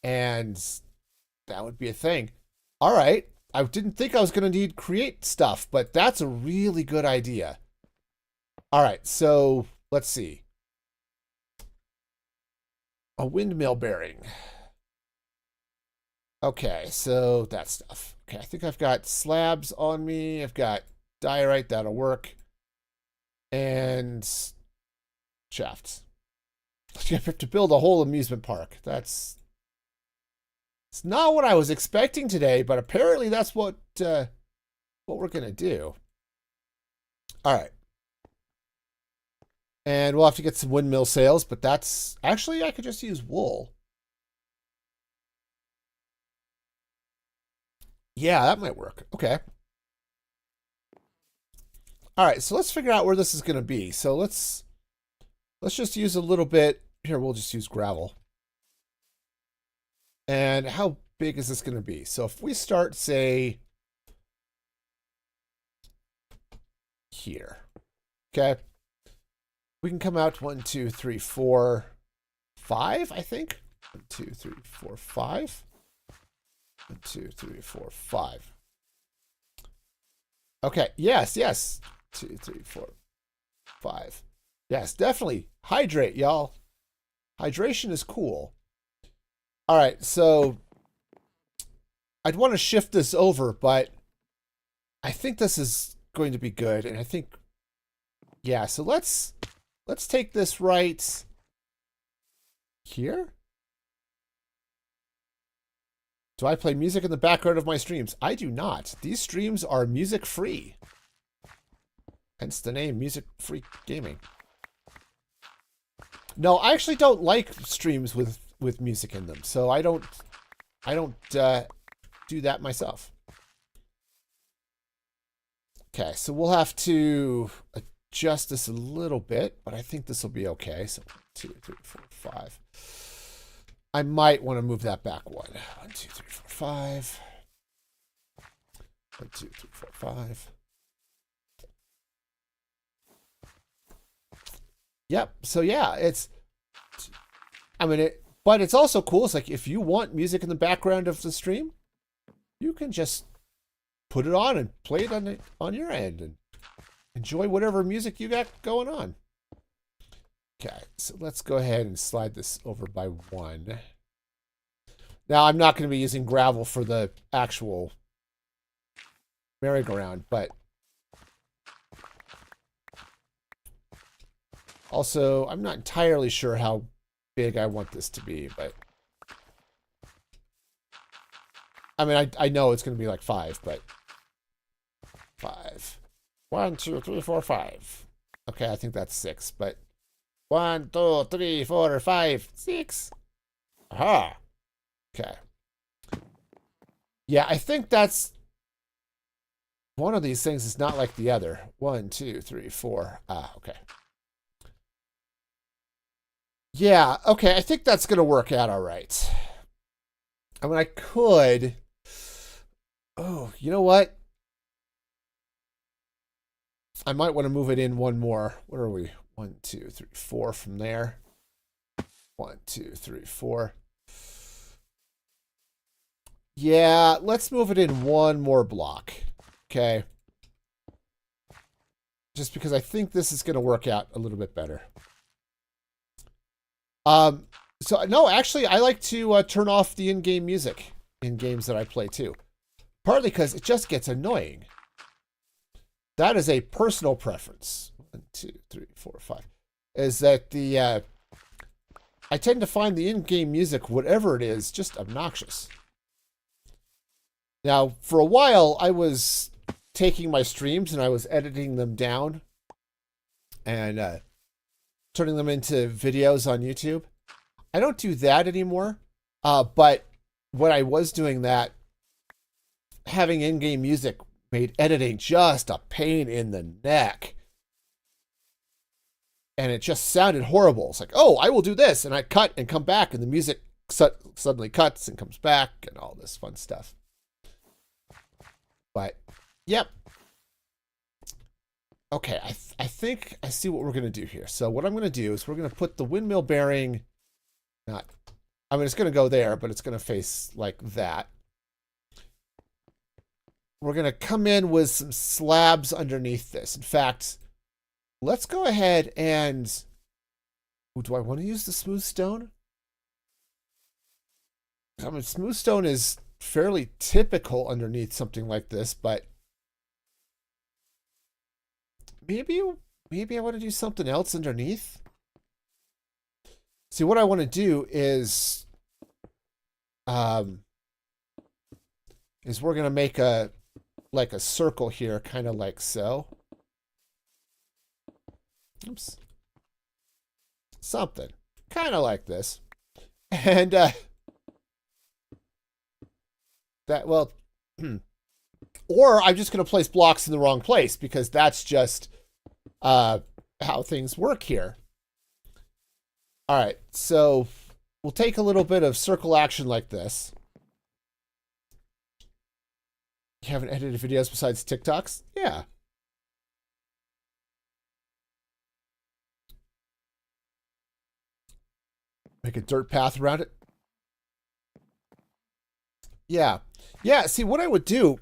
And that would be a thing. All right. I didn't think I was going to need create stuff, but that's a really good idea. All right, so let's see. A windmill bearing. Okay, so that stuff. Okay, I think I've got slabs on me. I've got diorite, that'll work. And shafts. You have to build a whole amusement park. It's not what I was expecting today, but apparently that's what we're gonna do. All right, and we'll have to get some windmill sails, but that's actually I could just use wool. Yeah, that might work. Okay. All right, so let's figure out where this is gonna be. So let's just use a little bit here. We'll just use gravel. And how big is this going to be? So if we start, say, here, okay, we can come out 1, 2, 3, 4, 5, I think. 1, 2, 3, 4, 5. 1, 2, 3, 4, 5. Okay, yes, yes. 2, 3, 4, 5. Yes, definitely. Hydrate, y'all. Hydration is cool. All right, so I'd want to shift this over, but I think this is going to be good. And I think, yeah, so let's take this right here. Do I play music in the background of my streams? I do not. These streams are music free. Hence the name Music Free Gaming. No, I actually don't like streams with music in them, so I don't do that myself. Okay, so we'll have to adjust this a little bit, but I think this will be okay. So 1, 2, 3, 4, 5. I might want to move that back 1. 1, 2, 3, 4, 5. 1, 2, 3, 4, 5. Yep. So yeah, but it's also cool. It's like if you want music in the background of the stream, you can just put it on and play it on your end and enjoy whatever music you got going on. Okay, so let's go ahead and slide this over by 1. Now I'm not going to be using gravel for the actual merry-go-round, but also, I'm not entirely sure how big I want this to be, but I mean, I know it's going to be like 5, but 5. 1, 2, 3, 4, 5. Okay, I think that's 6, but 1, 2, 3, 4, 5, 6. Aha. Okay. Yeah, I think that's one of these things is not like the other. 1, 2, 3, 4. Ah, okay. Yeah, okay, I think that's going to work out all right. I mean, I could... Oh, you know what? I might want to move it in 1 more. Where are we? 1, 2, 3, 4 from there. 1, 2, 3, 4. Yeah, let's move it in 1 more block. Okay. Just because I think this is going to work out a little bit better. So no, actually, I like to turn off the in-game music in games that I play too. Partly because it just gets annoying. That is a personal preference. 1, 2, 3, 4, 5. Is that I tend to find the in-game music, whatever it is, just obnoxious. Now, for a while, I was taking my streams and I was editing them down and turning them into videos on YouTube. I don't do that anymore, but when I was doing that, having in-game music made editing just a pain in the neck. And it just sounded horrible. It's like, oh, I will do this. And I cut and come back, and the music suddenly cuts and comes back and all this fun stuff. But, yep. Okay, I think I see what we're going to do here. So what I'm going to do is we're going to put the windmill bearing, I mean, it's going to go there, but it's going to face like that. We're going to come in with some slabs underneath this. In fact, let's go ahead and... Ooh, do I want to use the smooth stone? I mean, smooth stone is fairly typical underneath something like this, but maybe I want to do something else underneath. See, what I want to do is we're going to make a circle here, kind of like so. Oops. Something kind of like this. And that, well, or I'm just going to place blocks in the wrong place, because that's just how things work here. All right, so we'll take a little bit of circle action like this. You haven't edited videos besides TikToks? Yeah. Make a dirt path around it. Yeah. Yeah, see, what I would do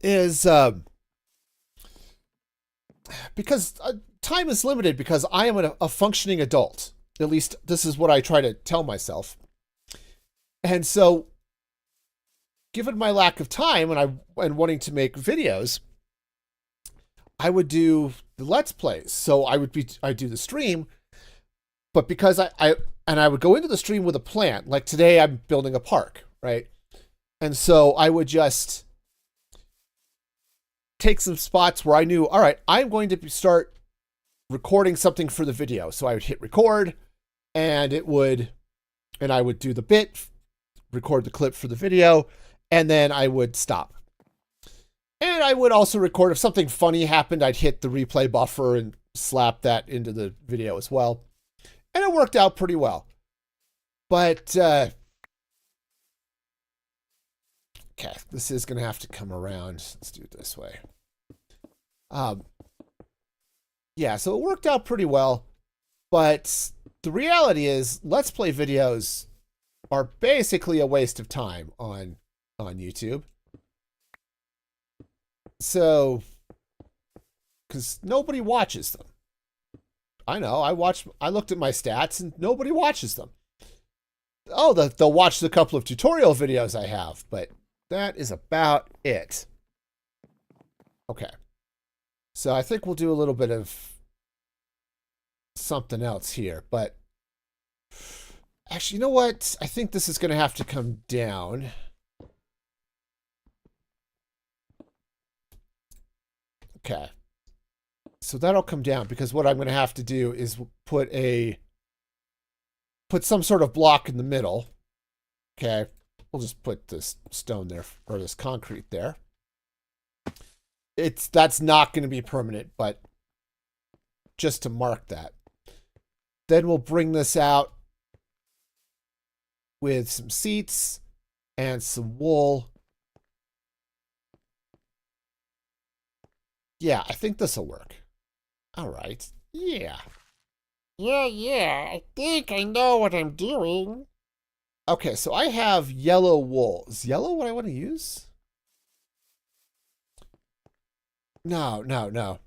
is, because time is limited, because I am a functioning adult. At least this is what I try to tell myself. And so, given my lack of time and wanting to make videos, I would do the Let's Plays. So I'd do the stream, but because I would go into the stream with a plan. Like today, I'm building a park, right? And so I would just take some spots where I knew, all right, I'm going to start recording something for the video. So I would hit record, and I would do the bit, record the clip for the video, and then I would stop. And I would also record if something funny happened, I'd hit the replay buffer and slap that into the video as well. And it worked out pretty well. But, okay, this is going to have to come around. Let's do it this way. Yeah, so it worked out pretty well. But the reality is, Let's Play videos are basically a waste of time on YouTube. So, because nobody watches them. I know, I looked at my stats and nobody watches them. Oh, they'll watch the couple of tutorial videos I have, but that is about it. Okay. So I think we'll do a little bit of something else here, but actually, you know what? I think this is going to have to come down. Okay. So that'll come down, because what I'm going to have to do is put some sort of block in the middle. Okay. We'll just put this stone there, or this concrete there. That's not going to be permanent, but just to mark that. Then we'll bring this out with some seats and some wool. Yeah, I think this will work. All right. Yeah. Yeah, I think I know what I'm doing. Okay, so I have yellow wool. Is yellow what I want to use? No.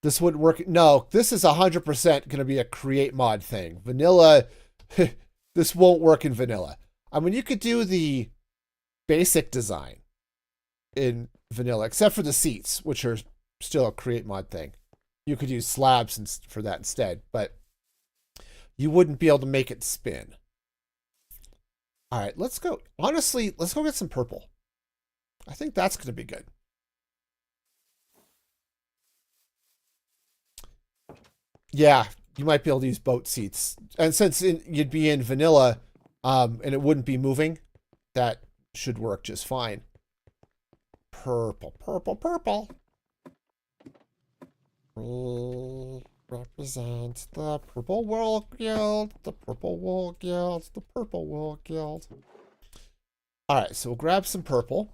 This wouldn't work. No, this is 100% going to be a create mod thing. Vanilla, this won't work in vanilla. I mean, you could do the basic design in vanilla, except for the seats, which are still a create mod thing. you could use slabs for that instead, but you wouldn't be able to make it spin. All right, let's go. Honestly, let's go get some purple. I think that's going to be good. Yeah, you might be able to use boat seats. And since you'd be in vanilla and it wouldn't be moving, that should work just fine. Purple, purple, purple. Represent the Purple Wool Guild, the Purple Wool Guild, the Purple Wool Guild. All right, so we'll grab some purple.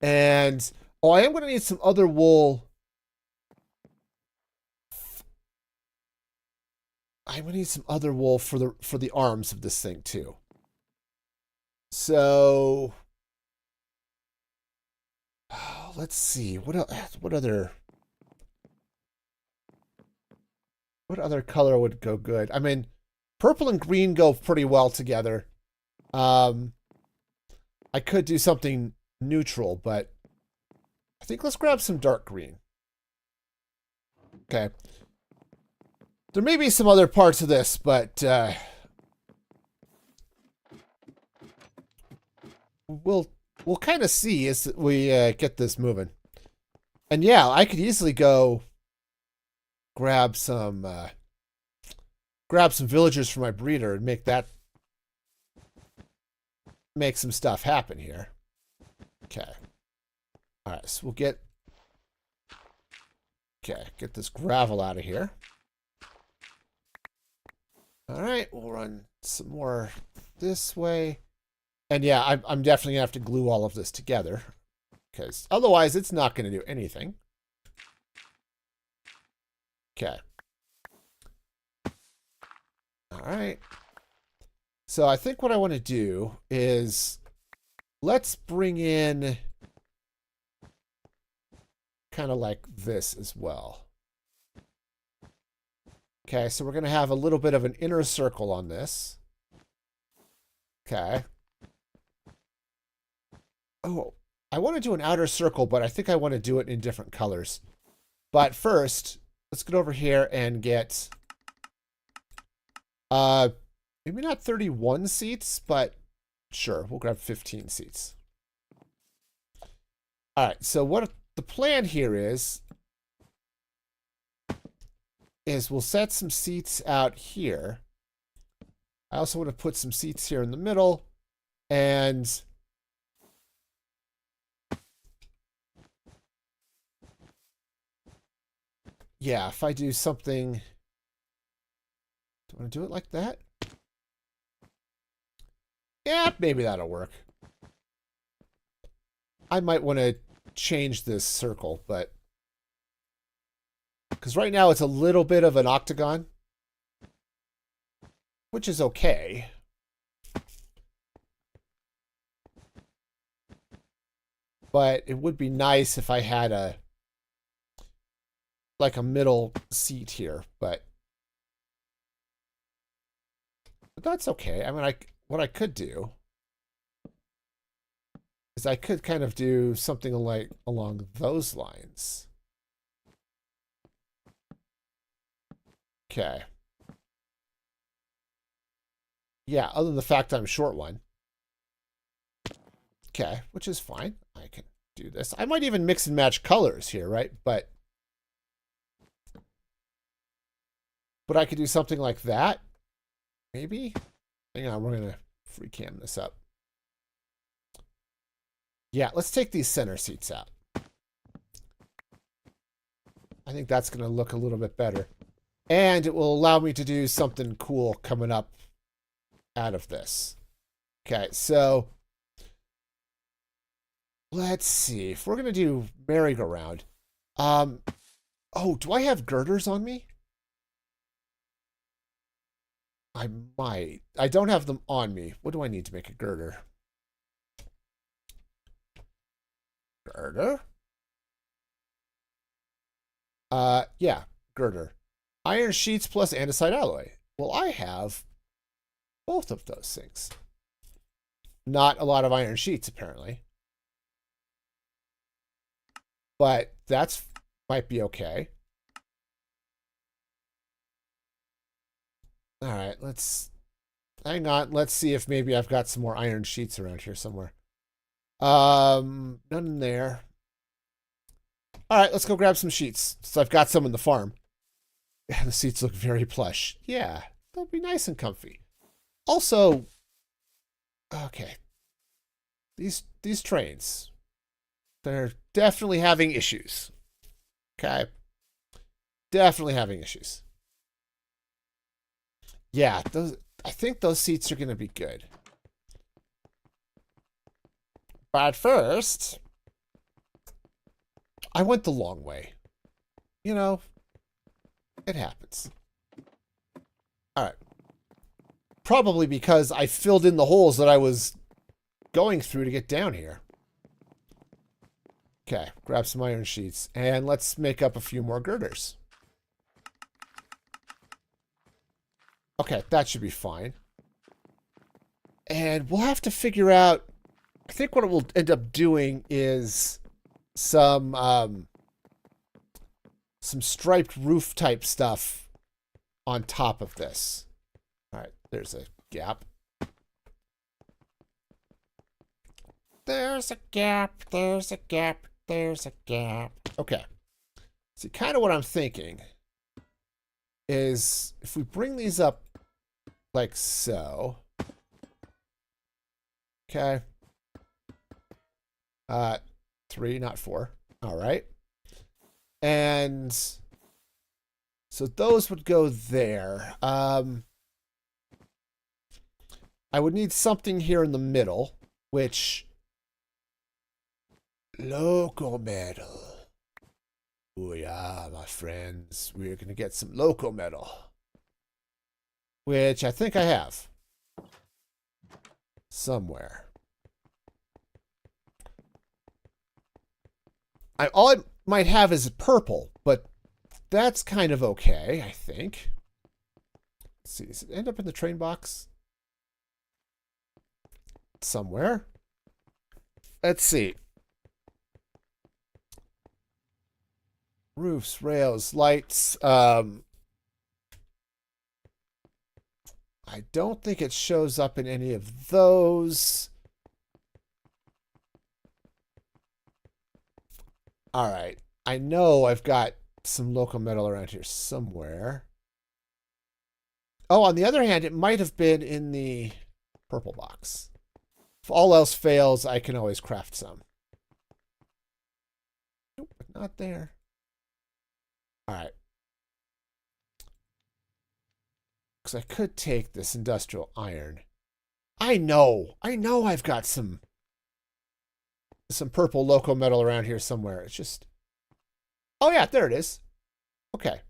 And, oh, I am going to need some other wool. I'm going to need some other wool for the arms of this thing, too. So, let's see. What other color would go good? I mean, purple and green go pretty well together. I could do something neutral, but I think let's grab some dark green. Okay. There may be some other parts of this, but we'll kind of see as we get this moving. And yeah, I could easily go grab some villagers for my breeder and make some stuff happen here. Okay. All right, so we'll get this gravel out of here. All right, we'll run some more this way. And yeah, I'm definitely going to have to glue all of this together because otherwise it's not going to do anything. Okay. All right. So I think what I want to do is let's bring in kind of like this as well. Okay, so we're going to have a little bit of an inner circle on this. Okay. Oh, I want to do an outer circle, but I think I want to do it in different colors. But first, let's get over here and get maybe not 31 seats, but sure, we'll grab 15 seats. All right, so what the plan here is we'll set some seats out here. I also want to put some seats here in the middle. And yeah, if I do something, do I want to do it like that? Yeah, maybe that'll work. I might want to change this circle, but because right now it's a little bit of an octagon, which is okay. But it would be nice if I had a middle seat here, but that's okay. I mean, what I could do is I could kind of do something like along those lines. Okay. Yeah, other than the fact I'm short one. Okay, which is fine. I can do this. I might even mix and match colors here, right? But I could do something like that. Maybe. Hang on, we're going to free cam this up. Yeah, let's take these center seats out. I think that's going to look a little bit better. And it will allow me to do something cool coming up out of this. Okay, so let's see. If we're going to do merry-go-round. Oh, do I have girders on me? I might. I don't have them on me. What do I need to make a girder? Girder? Yeah, girder. Iron sheets plus andesite alloy. Well, I have both of those things. Not a lot of iron sheets, apparently. But that's might be okay. All right, let's hang on. Let's see if maybe I've got some more iron sheets around here somewhere. None in there. All right, let's go grab some sheets. So I've got some in the farm. The seats look very plush. Yeah, they'll be nice and comfy. Also, okay, these trains, they're definitely having issues. Okay, definitely having issues. Yeah, those. I think those seats are going to be good. But first, I went the long way. You know, it happens. All right. Probably because I filled in the holes that I was going through to get down here. Okay, grab some iron sheets. And let's make up a few more girders. Okay, that should be fine. And we'll have to figure out... I think what we'll end up doing is some striped roof type stuff on top of this. All right, there's a gap. There's a gap, there's a gap, there's a gap. Okay. See, kind of what I'm thinking is if we bring these up like so. Okay. 3, not 4. All right. And so those would go there. I would need something here in the middle, which... Local metal. Oh yeah, my friends. We're going to get some local metal. Which I think I have. Somewhere. All I might have is purple, but that's kind of okay, I think. Let's see, does it end up in the train box? Somewhere. Let's see. Roofs, rails, lights. I don't think it shows up in any of those. All right. I know I've got some local metal around here somewhere. Oh, on the other hand, it might have been in the purple box. If all else fails, I can always craft some. Nope, not there. All right. Because I could take this industrial iron. I know I've got some purple local metal around here somewhere. It's just... Oh, yeah, there it is. Okay.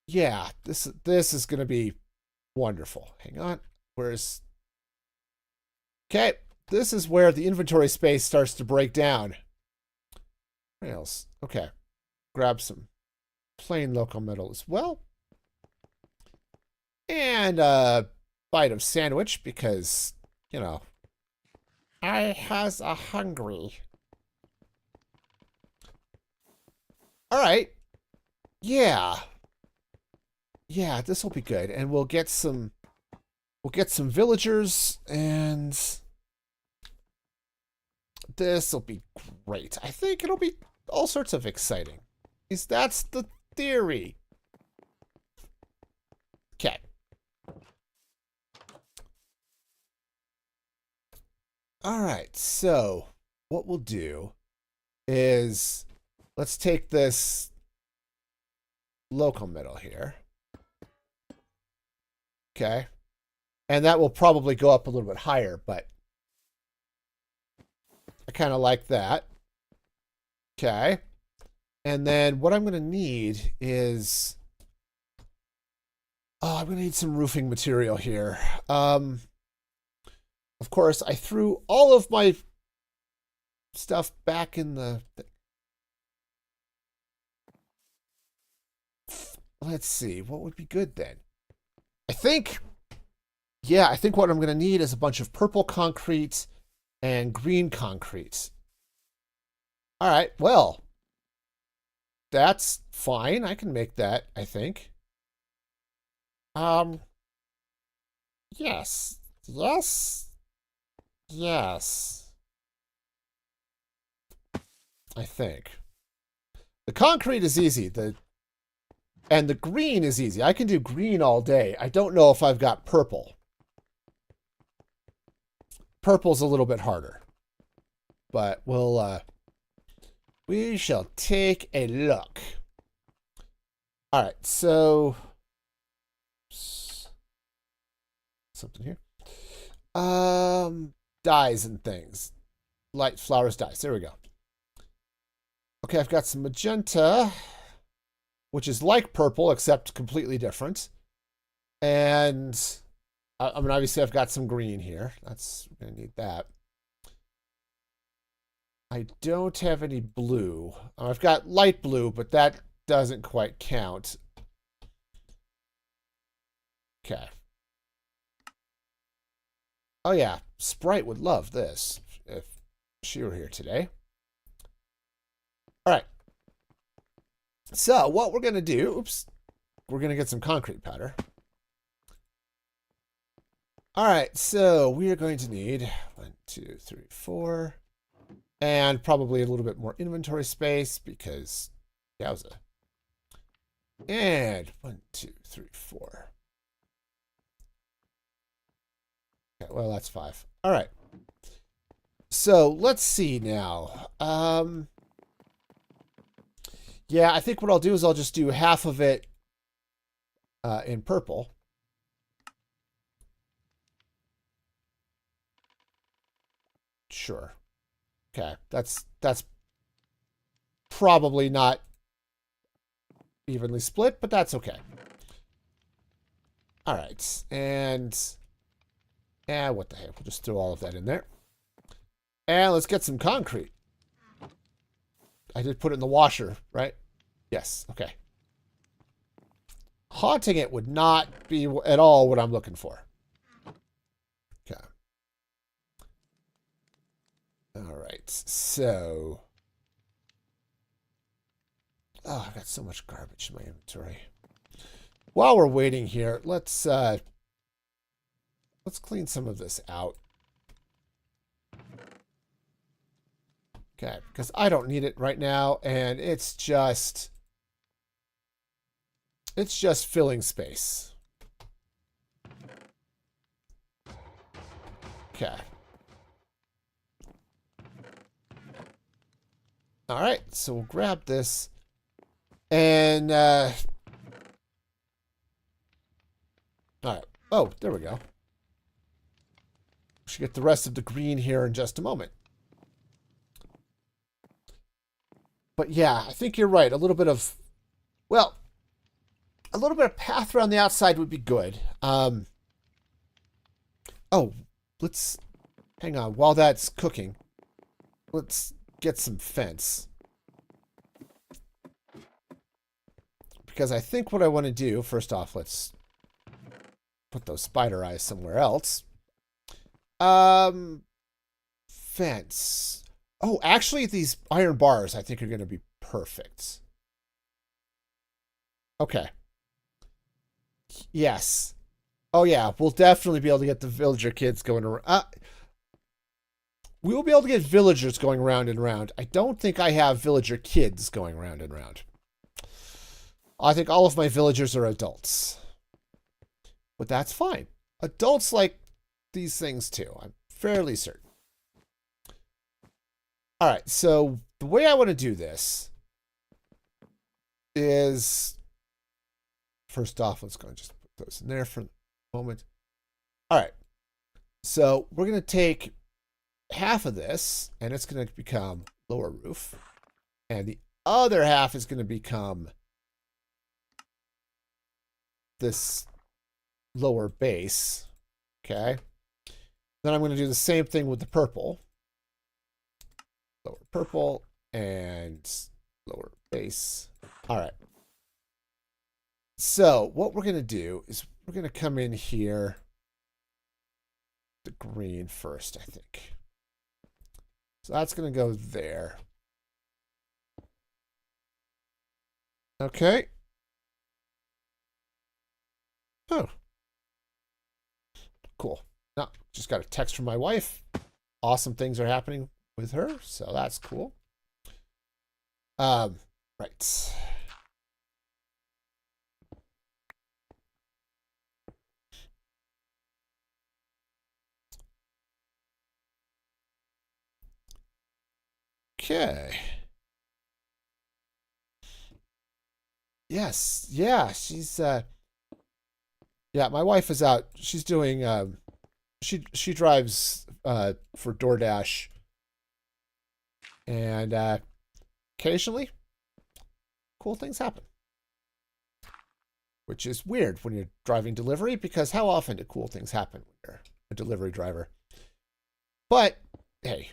Yeah, this is going to be wonderful. Hang on. Where's... Okay, this is where the inventory space starts to break down. Rails. Okay. Grab some plain local metal as well. And a bite of sandwich because, you know, I has a hungry. All right. Yeah. Yeah, this will be good. And we'll get some villagers and this will be great. I think it'll be all sorts of exciting. That's the theory. Okay. All right, so what we'll do is let's take this local metal here. Okay. And that will probably go up a little bit higher, but I kind of like that. Okay. And then what I'm going to need is... Oh, I'm going to need some roofing material here. Of course, I threw all of my stuff back in the... Let's see. What would be good then? I think what I'm going to need is a bunch of purple concrete and green concrete. All right, well, that's fine. I can make that, I think. Um, yes. Yes. Yes. I think. The concrete is easy. And the green is easy. I can do green all day. I don't know if I've got purple. Purple's a little bit harder. But we shall take a look. All right, so something here. Dyes and things. Light flowers, dyes. There we go. Okay, I've got some magenta, which is like purple, except completely different. And I mean, obviously, I've got some green here. That's going to need that. I don't have any blue. I've got light blue, but that doesn't quite count. Okay. Oh, yeah. Sprite would love this if she were here today. All right. So what we're going to do, we're going to get some concrete powder. All right, so we are going to need 1, 2, 3, 4, and probably a little bit more inventory space because yowza. And 1, 2, 3, 4. Okay, well, that's 5. All right. So let's see now. Yeah, I think what I'll do is I'll just do half of it in purple. Sure. Okay, that's probably not evenly split, but that's okay. All right, and what the heck? We'll just throw all of that in there. And let's get some concrete. I did put it in the washer, right? Yes, okay. Haunting it would not be at all what I'm looking for. Okay. All right, so... Oh, I've got so much garbage in my inventory. While we're waiting here, let's clean some of this out. Okay, because I don't need it right now, and it's just filling space. Okay. All right, so we'll grab this, and all right. Oh, there we go. We should get the rest of the green here in just a moment. But yeah, I think you're right. A little bit of path around the outside would be good. Oh, let's hang on. While that's cooking, let's get some fence. Because I think what I want to do, first off, let's put those spider eyes somewhere else. Fence. Oh, actually, these iron bars, I think, are going to be perfect. Okay. Yes. Oh, yeah. We'll definitely be able to get the villager kids going around. We will be able to get villagers going round and round. I don't think I have villager kids going round and round. I think all of my villagers are adults. But that's fine. Adults like these things, too. I'm fairly certain. All right, so the way I want to do this is, first off, let's go and just put those in there for a moment. All right, so we're going to take half of this, and it's going to become lower roof, and the other half is going to become this lower base, okay? Then I'm going to do the same thing with the purple. Lower purple and lower base. All right. So what we're going to do is we're going to come in here. The green first, I think. So that's going to go there. Okay. Oh, cool. No, just got a text from my wife. Awesome things are happening with her, so that's cool. Right. Okay. Yes, yeah, she's yeah, my wife is out. She's doing she drives for DoorDash, and occasionally cool things happen. Which is weird when you're driving delivery, because how often do cool things happen when you're a delivery driver? But hey.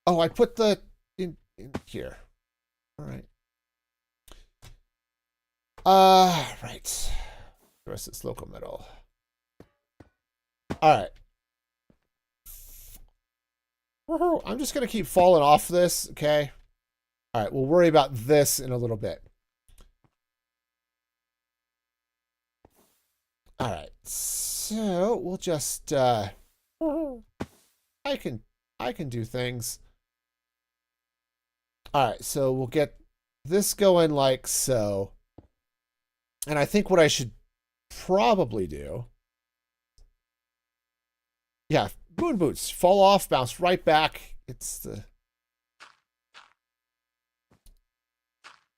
Oh, I put the in here. All right. Right. The rest is local metal. All right. Woohoo. I'm just gonna keep falling off this, okay? All right, we'll worry about this in a little bit. All right, so we'll just I can do things. All right, so we'll get this going like so. And I think what I should probably do, yeah, moon boots fall off, bounce right back. It's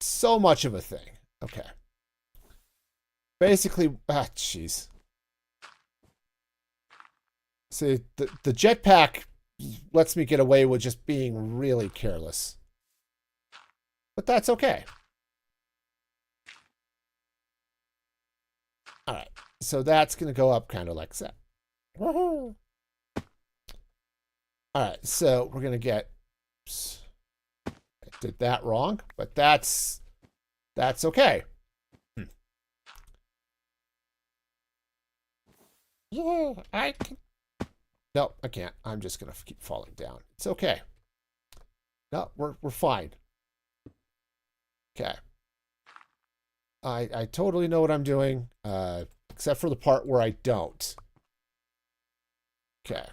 so much of a thing. Okay. Basically, jeez. See, the jetpack lets me get away with just being really careless. But that's okay. All right, so that's going to go up kind of like that. All right, so we're going to get, oops, I did that wrong, but that's okay. Yeah, I can. No, I can't. I'm just going to keep falling down. It's okay. No, we're fine. Okay. I totally know what I'm doing, except for the part where I don't. Okay.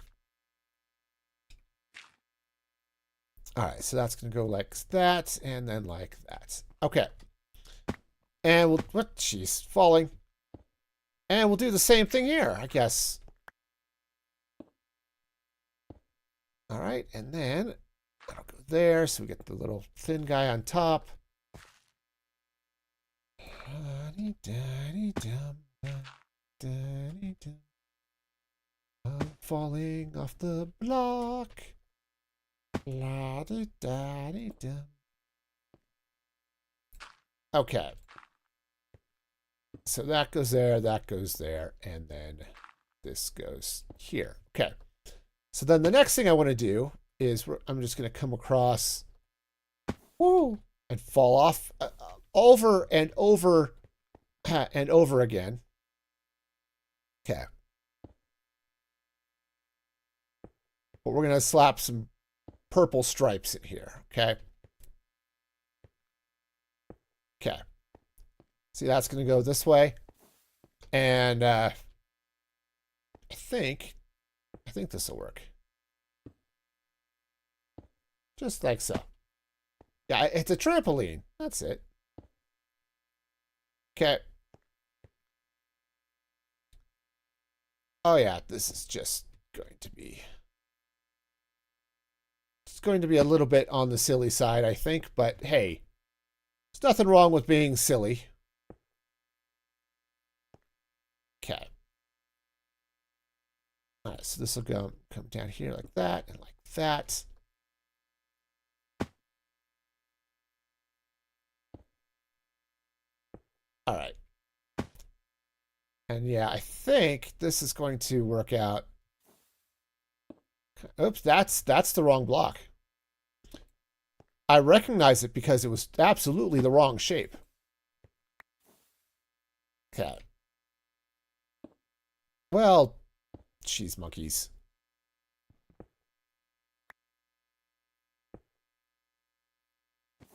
All right, so that's going to go like that, and then like that. Okay. And we'll, what? Jeez, falling. And we'll do the same thing here, I guess. All right, and then that'll go there, so we get the little thin guy on top. I'm falling off the block. Okay. So that goes there, and then this goes here. Okay. So then the next thing I want to do is I'm just going to come across and fall off over and over and over again. Okay. But we're going to slap some purple stripes in here. Okay. Okay. See, that's going to go this way. And I think this will work. Just like so. Yeah, it's a trampoline. That's it. Okay. Oh yeah, this is just going to be... It's going to be a little bit on the silly side, I think. But hey, there's nothing wrong with being silly. Okay. All right, so this will come down here like that and like that. All right. And yeah, I think this is going to work out. Oops, that's the wrong block. I recognize it because it was absolutely the wrong shape. Okay. Well, cheese monkeys.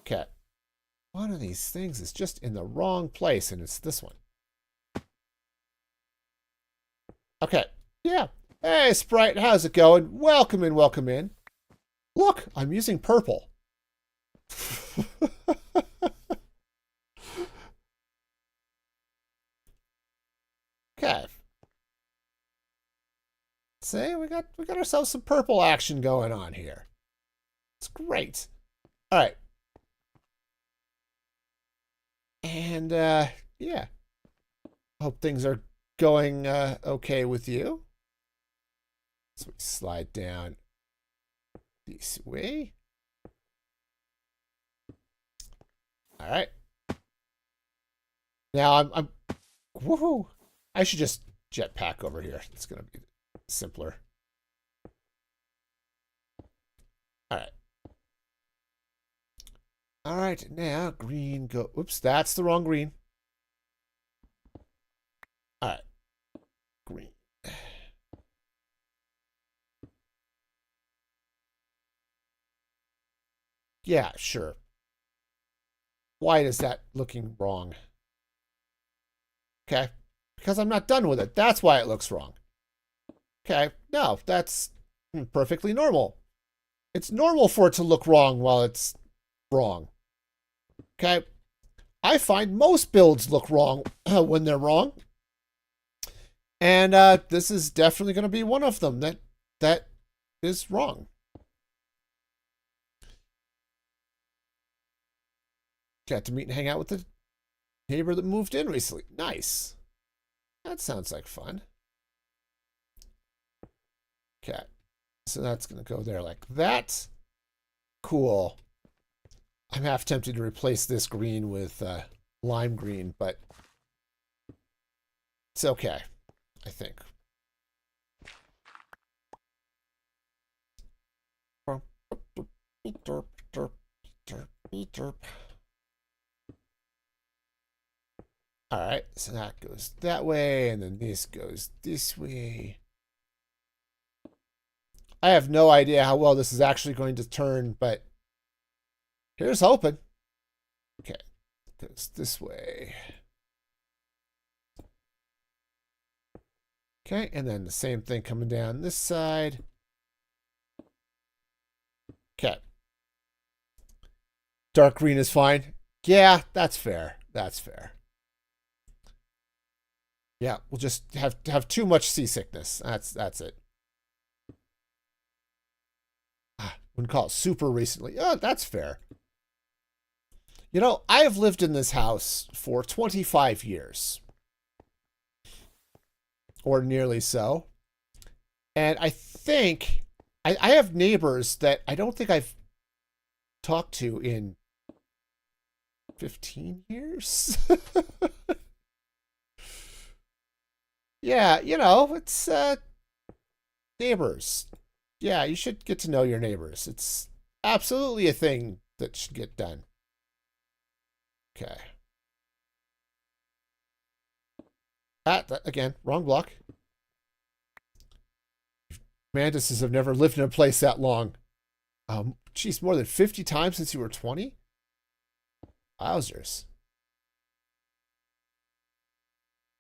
Okay. One of these things is just in the wrong place, and it's this one. Okay. Yeah. Hey, Sprite, how's it going? Welcome in, welcome in. Look, I'm using purple. Okay. See, we got ourselves some purple action going on here. It's great. All right. And yeah. Hope things are going okay with you. So we slide down this way. All right. Now I'm woohoo. I should just jetpack over here. It's gonna be simpler. All right. All right. Now green go. Oops, that's the wrong green. All right. Green. Yeah, sure. Why is that looking wrong? Okay. Because I'm not done with it. That's why it looks wrong. Okay. No, that's perfectly normal. It's normal for it to look wrong while it's wrong. Okay. I find most builds look wrong when they're wrong. And this is definitely going to be one of them that is wrong. Got to meet and hang out with the neighbor that moved in recently. Nice. That sounds like fun. Okay. So that's going to go there like that. Cool. I'm half tempted to replace this green with lime green, but it's okay, I think. All right, so that goes that way, and then this goes this way. I have no idea how well this is actually going to turn, but here's hoping. Okay, goes this way. Okay, and then the same thing coming down this side. Okay. Dark green is fine. Yeah, that's fair. That's fair. Yeah, we'll just have too much seasickness. That's it. Wouldn't call it super recently. Oh, that's fair. You know, I have lived in this house for 25 years. Or nearly so. And I think I have neighbors that I don't think I've talked to in 15 years. Yeah, you know, it's neighbors. Yeah, you should get to know your neighbors. It's absolutely a thing that should get done. Okay. Again, wrong block. Mantises have never lived in a place that long. Geez, more than 50 times since you were 20? Wowzers.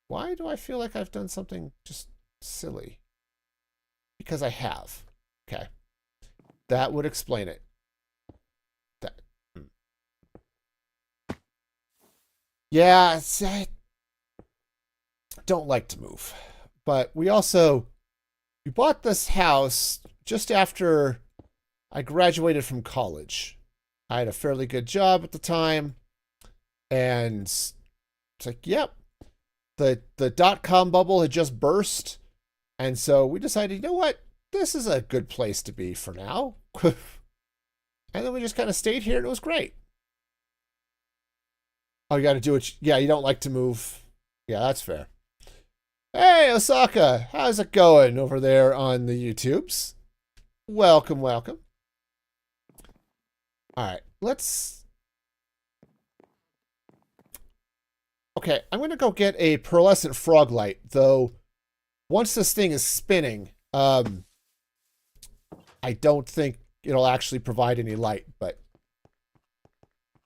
Why do I feel like I've done something just silly? Because I have. Okay. That would explain it. That. Yeah, I don't like to move. But we bought this house just after I graduated from college. I had a fairly good job at the time. And it's like, yep. The dot-com bubble had just burst. And so we decided, you know what? This is a good place to be for now. And then we just kind of stayed here and it was great. Oh, you got to do it. Yeah, you don't like to move. Yeah, that's fair. Hey, Osaka. How's it going over there on the YouTubes? Welcome, welcome. All right, let's... Okay, I'm going to go get a pearlescent frog light, though once this thing is spinning, I don't think it'll actually provide any light, but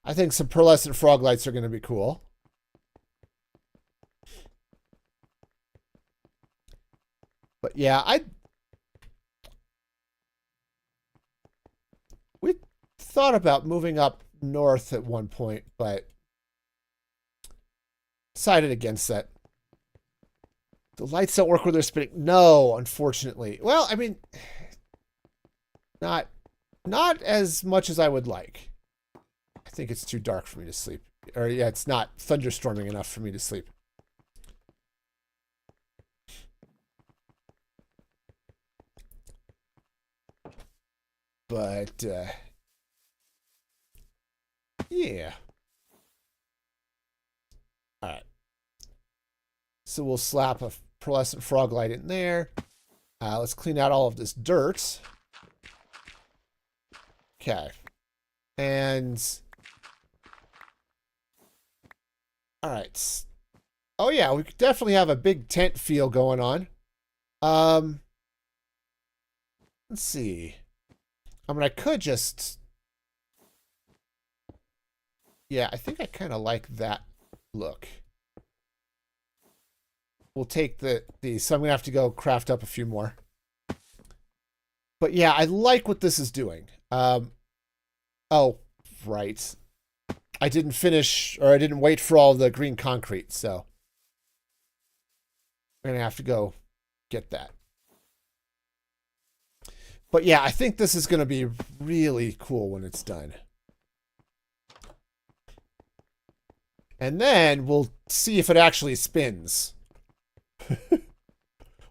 I think some pearlescent frog lights are going to be cool. But yeah, we thought about moving up north at one point, but decided against that. The lights don't work where they're spinning. No, unfortunately. Well, I mean, not as much as I would like. I think it's too dark for me to sleep. Or yeah, it's not thunderstorming enough for me to sleep. But yeah. All right. So we'll slap a pearlescent frog light in there. Let's clean out all of this dirt. Okay. And all right. Oh yeah, we could definitely have a big tent feel going on. Let's see. I mean, I could just... Yeah, I think I kind of like that look. We'll take these. So I'm going to have to go craft up a few more. But yeah, I like what this is doing. Oh, right. I didn't finish, or I didn't wait for all the green concrete, so I'm going to have to go get that. But yeah, I think this is going to be really cool when it's done. And then we'll see if it actually spins.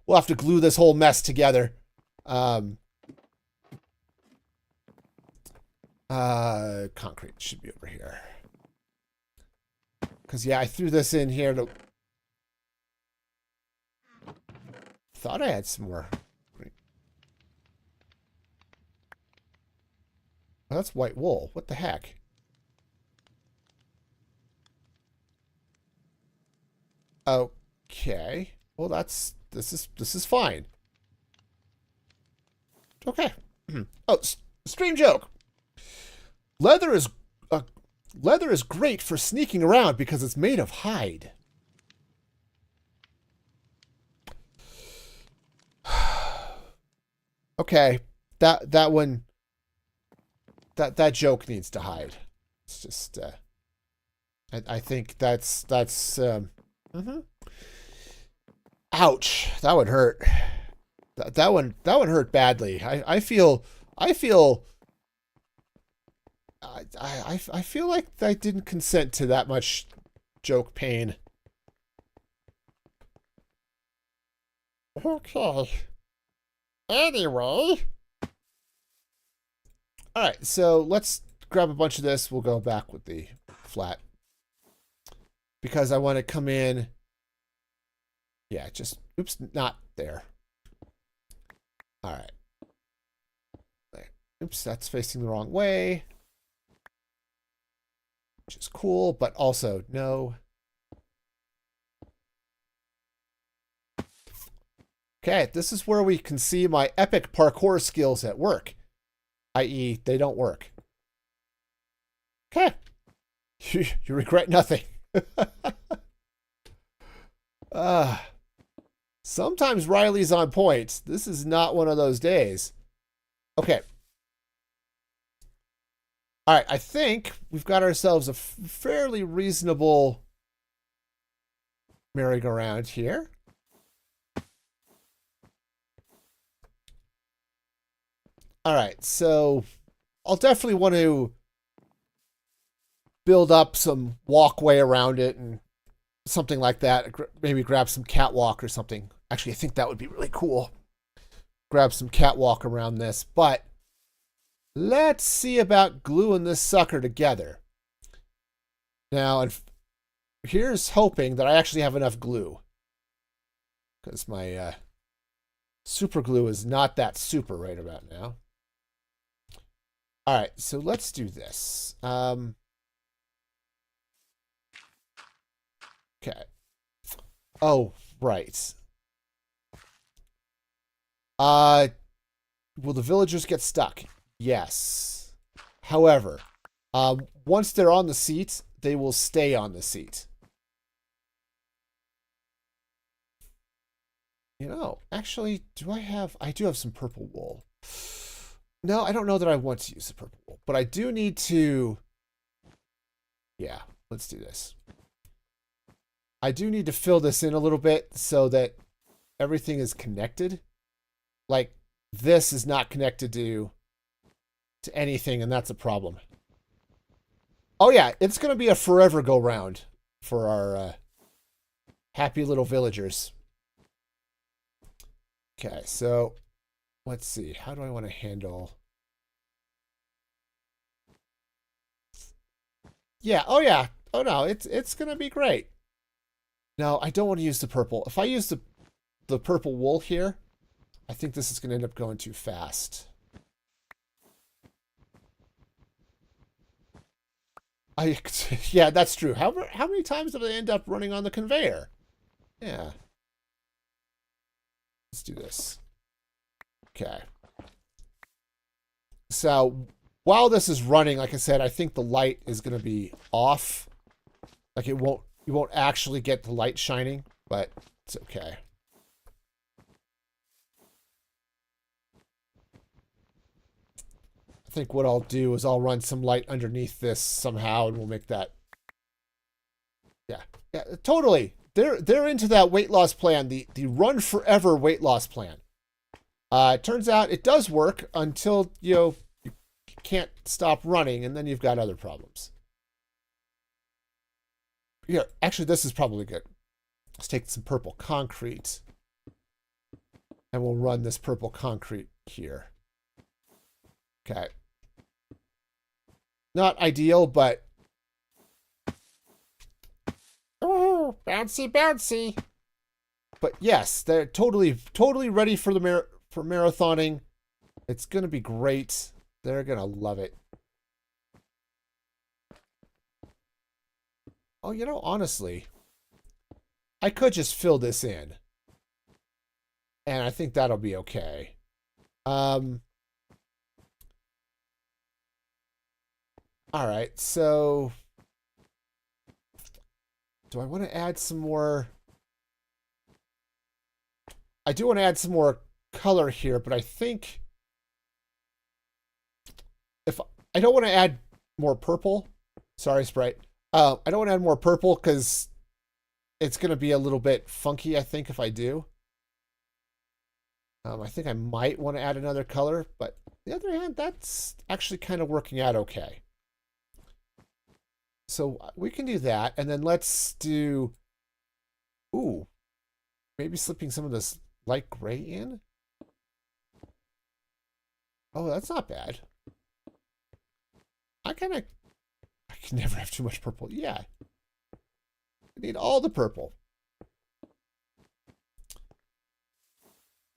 We'll have to glue this whole mess together. Concrete should be over here. Because, yeah, I threw this in here to... Thought I had some more. Oh, that's white wool. What the heck? Okay. Well, this is fine. Okay. Oh, stream joke. Leather is great for sneaking around because it's made of hide. Okay, that one. That joke needs to hide. It's just, I think that's. Ouch! That would hurt. That one hurt badly. I feel like I didn't consent to that much joke pain. Okay. Anyway. Alright, so let's grab a bunch of this. We'll go back with the flat. Because I want to come in. Yeah, just, oops, not there. Alright. Oops, that's facing the wrong way. Which is cool, but also no. Okay, this is where we can see my epic parkour skills at work. I.e., they don't work. Okay. You regret nothing. Sometimes Riley's on point. This is not one of those days. Okay. All right, I think we've got ourselves a fairly reasonable merry-go-round here. All right, so I'll definitely want to build up some walkway around it and something like that. Maybe grab some catwalk or something. Actually, I think that would be really cool. Grab some catwalk around this, but let's see about gluing this sucker together. Now, here's hoping that I actually have enough glue. Because my super glue is not that super right about now. All right, so let's do this. Okay. Oh, right. Will the villagers get stuck? Yes. However, once they're on the seat, they will stay on the seat. You know, actually, I do have some purple wool. No, I don't know that I want to use the purple wool, but I do need to, yeah, let's do this. I do need to fill this in a little bit so that everything is connected. Like, this is not connected to anything, and that's a problem. Oh yeah, it's going to be a forever go round for our happy little villagers. Okay, so let's see. How do I want to handle? Yeah, oh yeah. Oh no, it's going to be great. No, I don't want to use the purple. If I use the purple wool here, I think this is going to end up going too fast. Yeah, that's true. How many times did I end up running on the conveyor? Yeah. Let's do this. Okay. So while this is running, like I said, I think the light is going to be off. Like you won't actually get the light shining, but it's okay. I think what I'll do is I'll run some light underneath this somehow, and we'll make that. Yeah, totally. They're into that weight loss plan, the run forever weight loss plan. It turns out it does work until you can't stop running, and then you've got other problems. Here, actually, this is probably good. Let's take some purple concrete, and we'll run this purple concrete here. Okay. Not ideal, but oh, bouncy, bouncy. But yes, they're totally ready for the for marathoning. It's gonna be great. They're gonna love it. Oh, you know, honestly, I could just fill this in, and I think that'll be okay. All right, so do I want to add some more? I do want to add some more color here, but I think if I don't want to add more purple, sorry, Sprite. I don't want to add more purple because it's going to be a little bit funky, I think, if I do. I think I might want to add another color, but on the other hand, that's actually kind of working out okay. So we can do that, and then let's do, ooh, maybe slipping some of this light gray in. Oh, that's not bad. I can never have too much purple. Yeah. I need all the purple.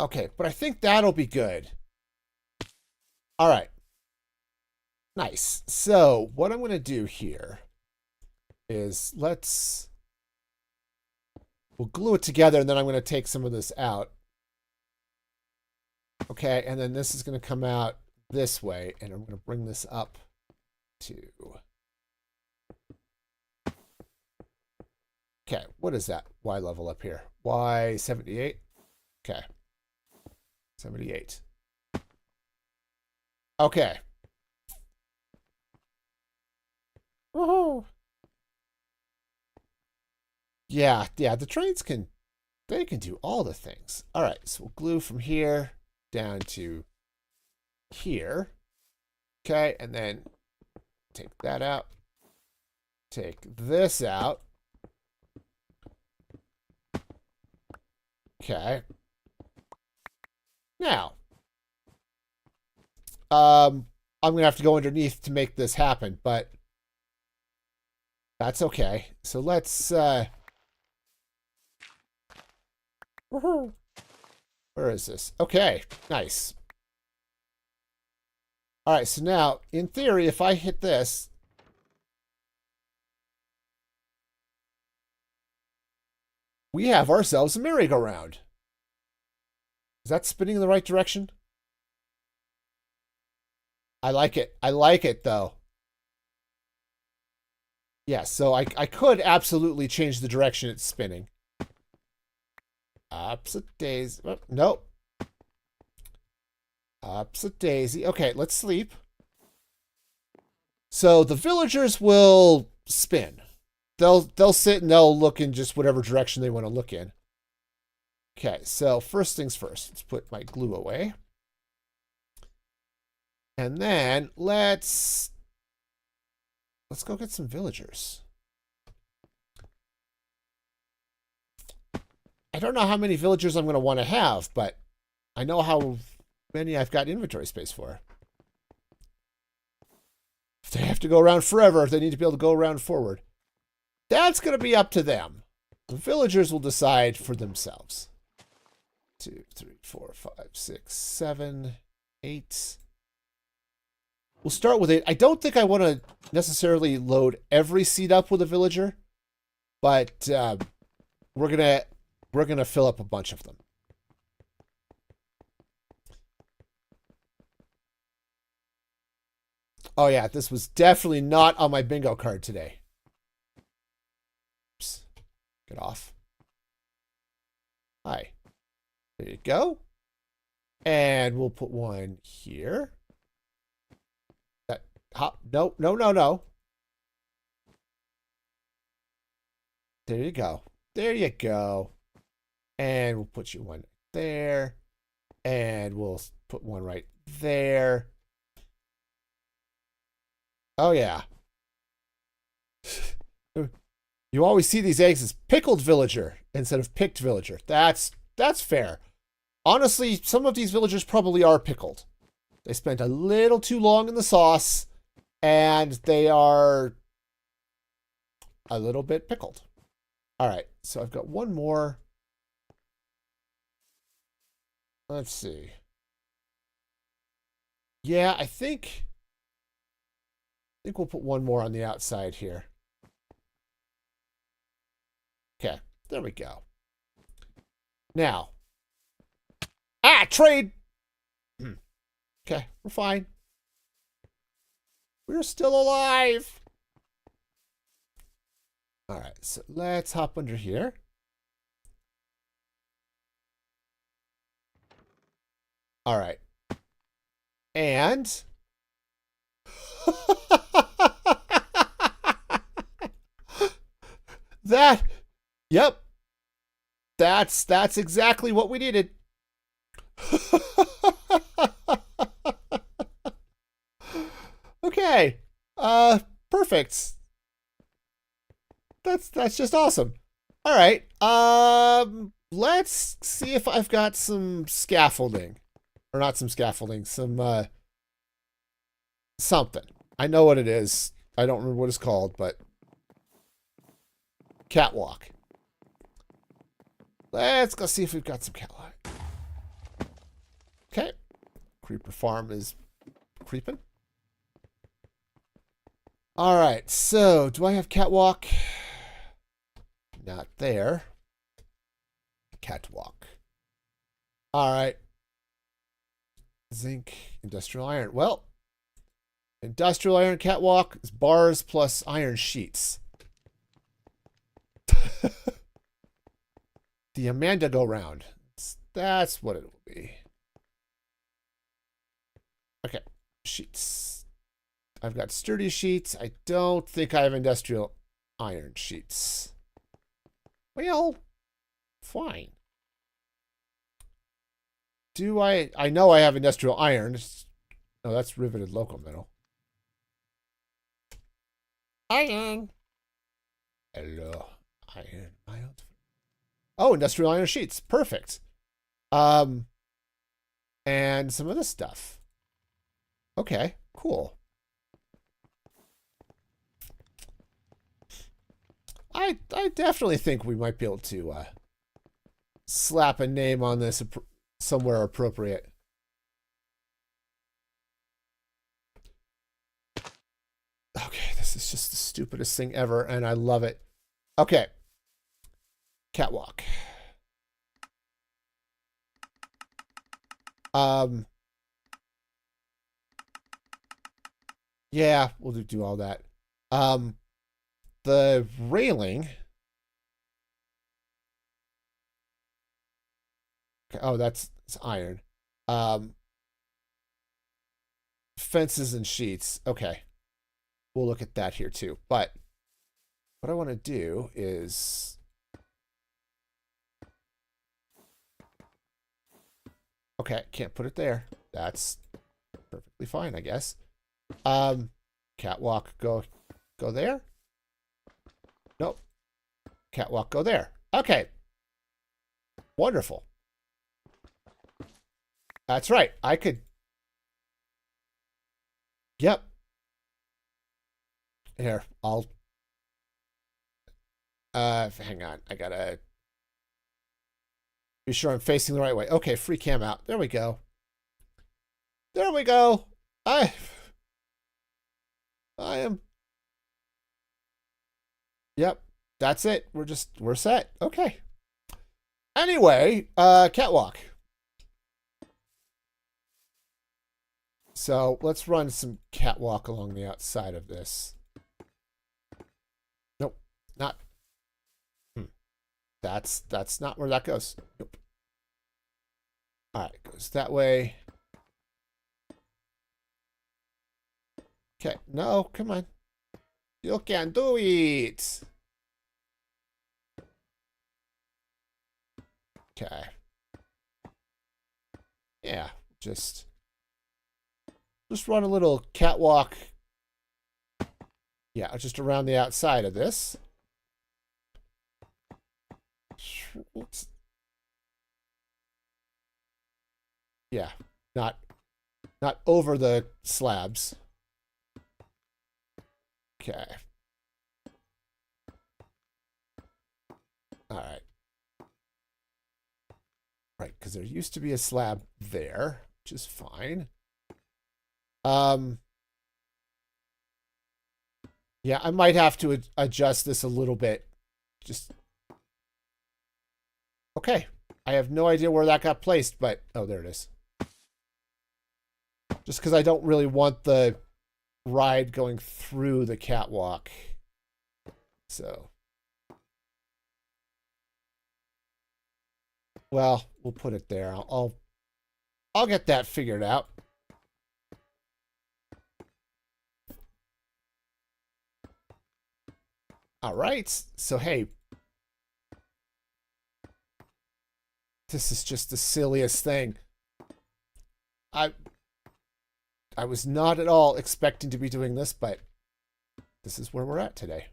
Okay, but I think that'll be good. All right. Nice. So what I'm going to do here is we'll glue it together, and then I'm going to take some of this out. Okay, and then this is going to come out this way, and I'm going to bring this up to... Okay, what is that Y level up here? Y 78? Okay. 78. Okay. Woohoo! Yeah, the trains can do all the things. All right, so we'll glue from here down to here. Okay, and then take that out. Take this out. Okay. Now, I'm going to have to go underneath to make this happen, but that's okay. So let's, where is this? Okay, nice. All right, so now, in theory, if I hit this, we have ourselves a merry-go-round. Is that spinning in the right direction? I like it. I like it, though. Yeah, so I could absolutely change the direction it's spinning. Ups a daisy. Oh, nope. Ups a daisy. Okay, let's sleep. So the villagers will spin. They'll sit and they'll look in just whatever direction they want to look in. Okay, so first things first. Let's put my glue away. And then let's go get some villagers. I don't know how many villagers I'm going to want to have, but I know how many I've got inventory space for. If they have to go around forever, if they need to be able to go around forward, that's going to be up to them. The villagers will decide for themselves. 2, 3, 4, 5, 6, 7, 8. We'll start with 8. I don't think I want to necessarily load every seed up with a villager, but we're gonna fill up a bunch of them. Oh yeah, this was definitely not on my bingo card today. Oops. Get off. Hi. There you go. And we'll put one here. No, no, no, no. There you go. There you go. And we'll put you one there. And we'll put one right there. Oh, yeah. You always see these eggs as pickled villager instead of picked villager. That's fair. Honestly, some of these villagers probably are pickled. They spent a little too long in the sauce, and they are a little bit pickled. All right, so I've got one more. Let's see. Yeah, I think we'll put one more on the outside here. Okay, there we go. Now, trade. Okay, we're fine. We're still alive. All right, so let's hop under here. All right. And yep. That's exactly what we needed. Okay. Perfect. That's just awesome. All right. Let's see if I've got some scaffolding. Or not some scaffolding, some something. I know what it is. I don't remember what it's called, but catwalk. Let's go see if we've got some catwalk. Okay. Creeper farm is creeping. All right, so do I have catwalk? Not there. Catwalk. All right. Zinc, industrial iron. Well, industrial iron catwalk is bars plus iron sheets. The Amanda go round. That's what it will be. Okay, sheets. I've got sturdy sheets. I don't think I have industrial iron sheets. Well, fine. Do I know I have industrial iron. No, that's riveted local metal. Iron. Hello. Iron. Oh, industrial iron sheets. Perfect. And some of this stuff. Okay, cool. I definitely think we might be able to slap a name on this somewhere appropriate. Okay, this is just the stupidest thing ever, and I love it. Okay. Catwalk. Yeah, we'll do all that. The railing. Oh, it's iron. Fences and sheets. Okay. We'll look at that here too. But what I want to do is... Okay, can't put it there. That's perfectly fine, I guess. Catwalk, go there? Nope. Catwalk, go there. Okay. Wonderful. That's right. I could... Yep. Here, I'll... hang on. I gotta... Be sure I'm facing the right way. Okay, free cam out. There we go. There we go. I am... Yep. That's it. We're set. Okay. Anyway, catwalk. So let's run some catwalk along the outside of this. Nope, not. That's not where that goes. Nope. All right, goes that way. Okay, no, come on. You can do it. Okay. Yeah, just run a little catwalk. Yeah, just around the outside of this. Yeah, not over the slabs. Okay. All right. Right, because there used to be a slab there, which is fine. Yeah, I might have to adjust this a little bit. Just okay. I have no idea where that got placed, but oh, there it is. Just because I don't really want the ride going through the catwalk. So, well, we'll put it there. I'll get that figured out. All right. So, hey, this is just the silliest thing. I was not at all expecting to be doing this, but this is where we're at today.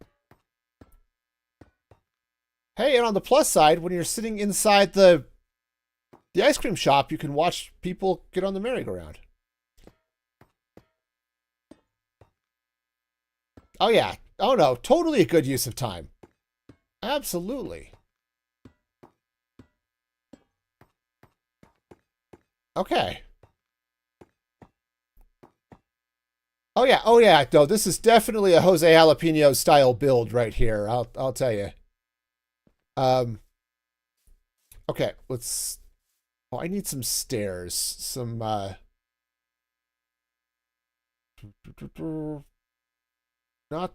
Hey, and on the plus side, when you're sitting inside the ice cream shop, you can watch people get on the merry-go-round. Oh, yeah. Oh, no. Totally a good use of time. Absolutely. Okay. Oh, yeah. Oh, yeah. No, this is definitely a Jose Jalapeno style build right here. I'll tell you. Okay, let's... Oh, I need some stairs. Some, not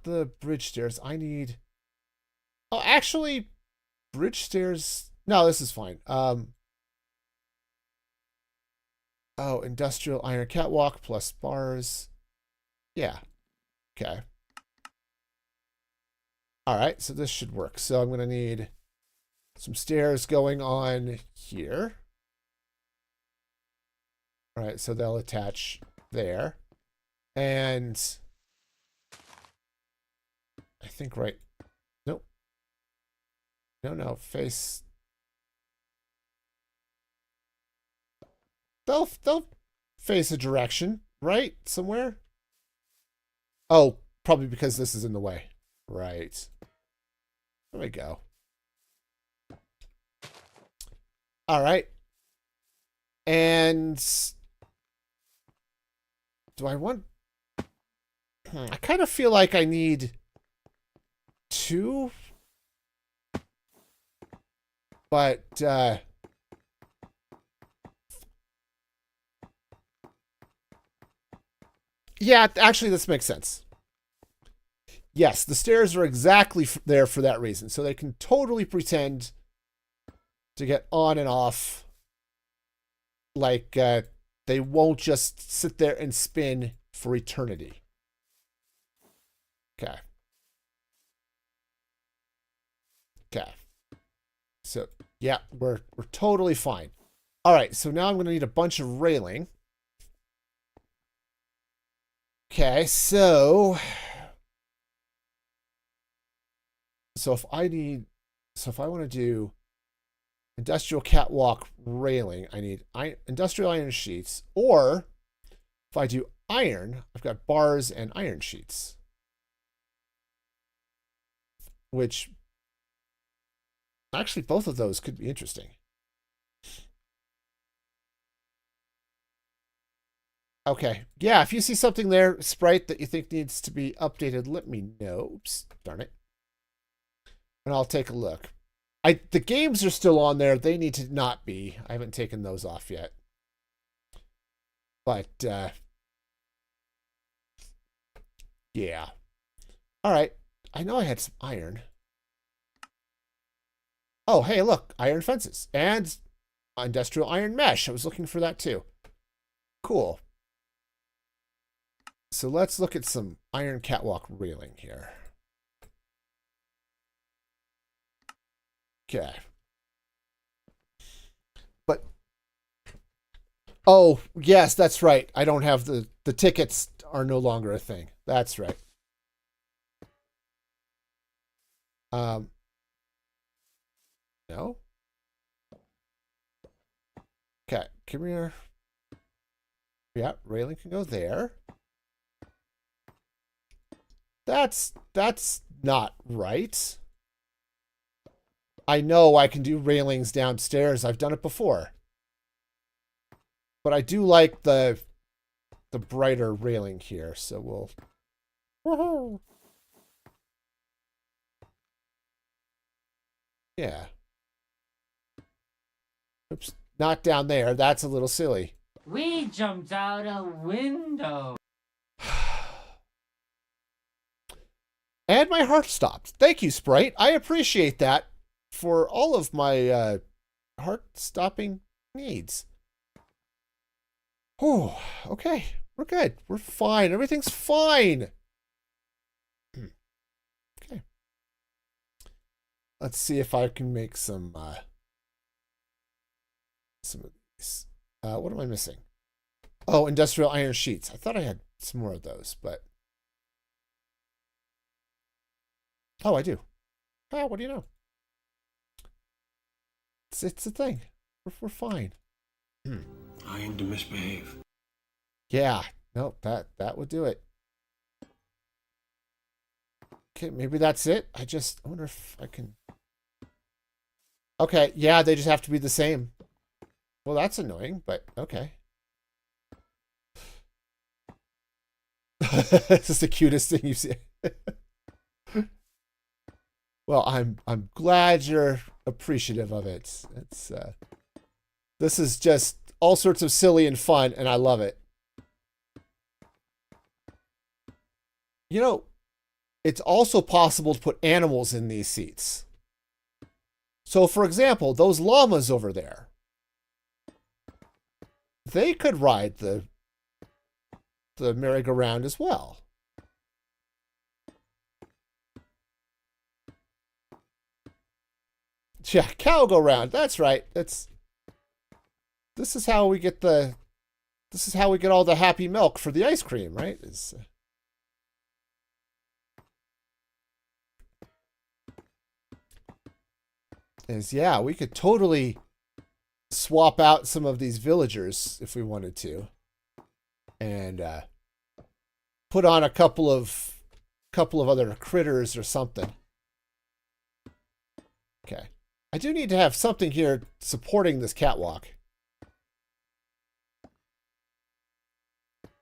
the bridge stairs. I need... Oh, actually, bridge stairs... No, this is fine. Oh, industrial iron catwalk plus bars. Yeah. Okay. All right, so this should work. So I'm going to need some stairs going on here. All right, so they'll attach there. And I think right... Nope. No, face... They'll face a direction, right? Somewhere? Oh, probably because this is in the way. Right. There we go. All right. And do I want... I kind of feel like I need two. But, yeah, actually, this makes sense. Yes, the stairs are exactly there for that reason. So they can totally pretend to get on and off Like, they won't just sit there and spin for eternity. Okay. Okay. So, yeah, we're totally fine. All right, so now I'm going to need a bunch of railing. Okay, so if I want to do industrial catwalk railing, I need industrial iron sheets, or if I do iron, I've got bars and iron sheets, which actually both of those could be interesting. Okay. Yeah, if you see something there, Sprite, that you think needs to be updated, let me know. Oops, darn it. And I'll take a look. The games are still on there. They need to not be. I haven't taken those off yet. But, yeah. All right. I know I had some iron. Oh, hey, look. Iron fences. And industrial iron mesh. I was looking for that, too. Cool. So let's look at some iron catwalk railing here. Okay. But, oh, yes, that's right. I don't have the tickets are no longer a thing. That's right. No. Okay, come here. Yeah, railing can go there. That's not right. I know I can do railings downstairs. I've done it before. But I do like the brighter railing here, so we'll... Woohoo! Yeah. Oops, not down there. That's a little silly. We jumped out a window. And my heart stopped. Thank you, Sprite. I appreciate that for all of my heart-stopping needs. Oh, okay. We're good. We're fine. Everything's fine. Okay. Let's see if I can make some of these. What am I missing? Oh, industrial iron sheets. I thought I had some more of those, but... Oh, I do. Oh, what do you know? It's a thing. We're fine. I aim to misbehave. Yeah. No, that would do it. Okay, maybe that's it. I wonder if I can... Okay, yeah, they just have to be the same. Well, that's annoying, but okay. This is the cutest thing you've seen. Well, I'm glad you're appreciative of it. It's this is just all sorts of silly and fun, and I love it. You know, it's also possible to put animals in these seats. So, for example, those llamas over there, they could ride the merry-go-round as well. Yeah, cow go round. That's right. This is how we get all the happy milk for the ice cream, right? Yeah, we could totally swap out some of these villagers if we wanted to, and put on a couple of other critters or something. Okay. I do need to have something here supporting this catwalk.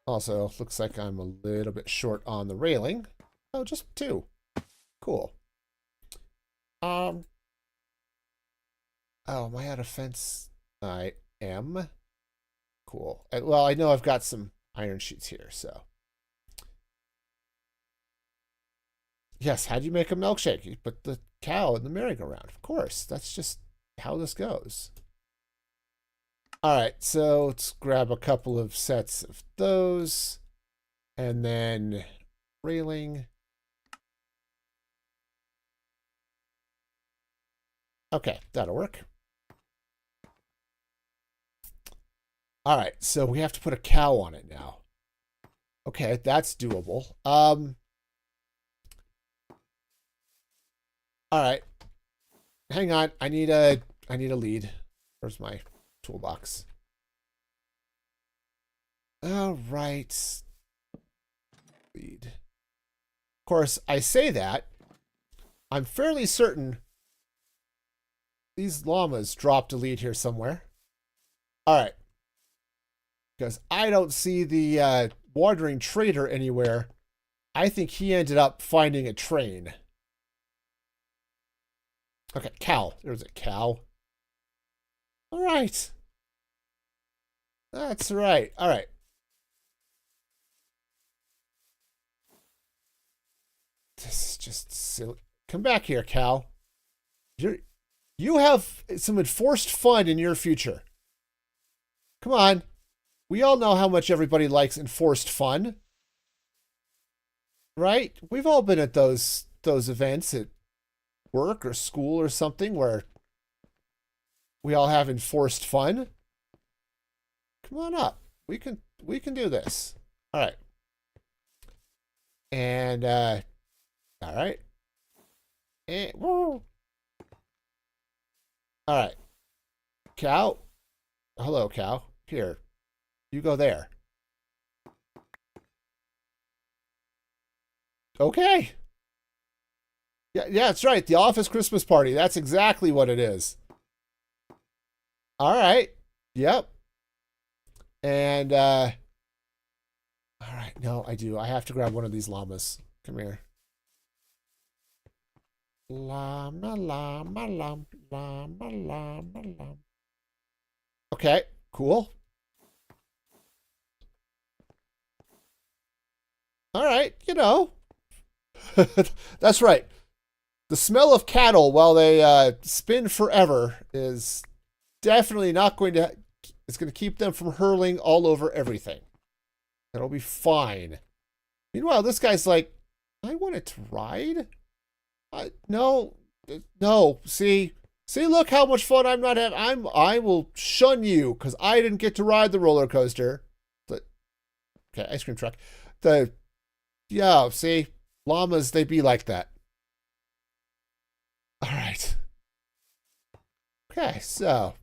Also, looks like I'm a little bit short on the railing. Oh, just 2. Cool. Oh, am I out of fence? I am. Cool. Well, I know I've got some iron sheets here, so. Yes, how do you make a milkshake? You put the cow in the merry-go-round. Of course, that's just how this goes. All right, so let's grab a couple of sets of those. And then railing. Okay, that'll work. All right, so we have to put a cow on it now. Okay, that's doable. All right. Hang on. I need a lead. Where's my toolbox? All right. Lead. Of course, I say that. I'm fairly certain these llamas dropped a lead here somewhere. All right. Because I don't see the wandering trader anywhere. I think he ended up finding a train. Okay, cow. There's a cow. All right. That's right. All right. This is just silly. Come back here, cow. You have some enforced fun in your future. Come on. We all know how much everybody likes enforced fun. Right? We've all been at those events at work or school or something where we all have enforced fun. Come on up. We can do this. All right. And all right. And whoa. All right. Cow. Hello, cow. Here. You go there. Okay. Yeah, that's right. The office Christmas party. That's exactly what it is. All right. Yep. And all right. No, I do. I have to grab one of these llamas. Come here. Llama, llama, llama, llama, llama, llama. Okay, cool. All right, you know. That's right. The smell of cattle while they spin forever is definitely not going to... It's going to keep them from hurling all over everything. That'll be fine. Meanwhile, this guy's like, I want it to ride? No. See, look how much fun I'm not having. I will shun you because I didn't get to ride the roller coaster. Okay, ice cream truck. Yeah, see, llamas, they be like that. All right. Okay, so.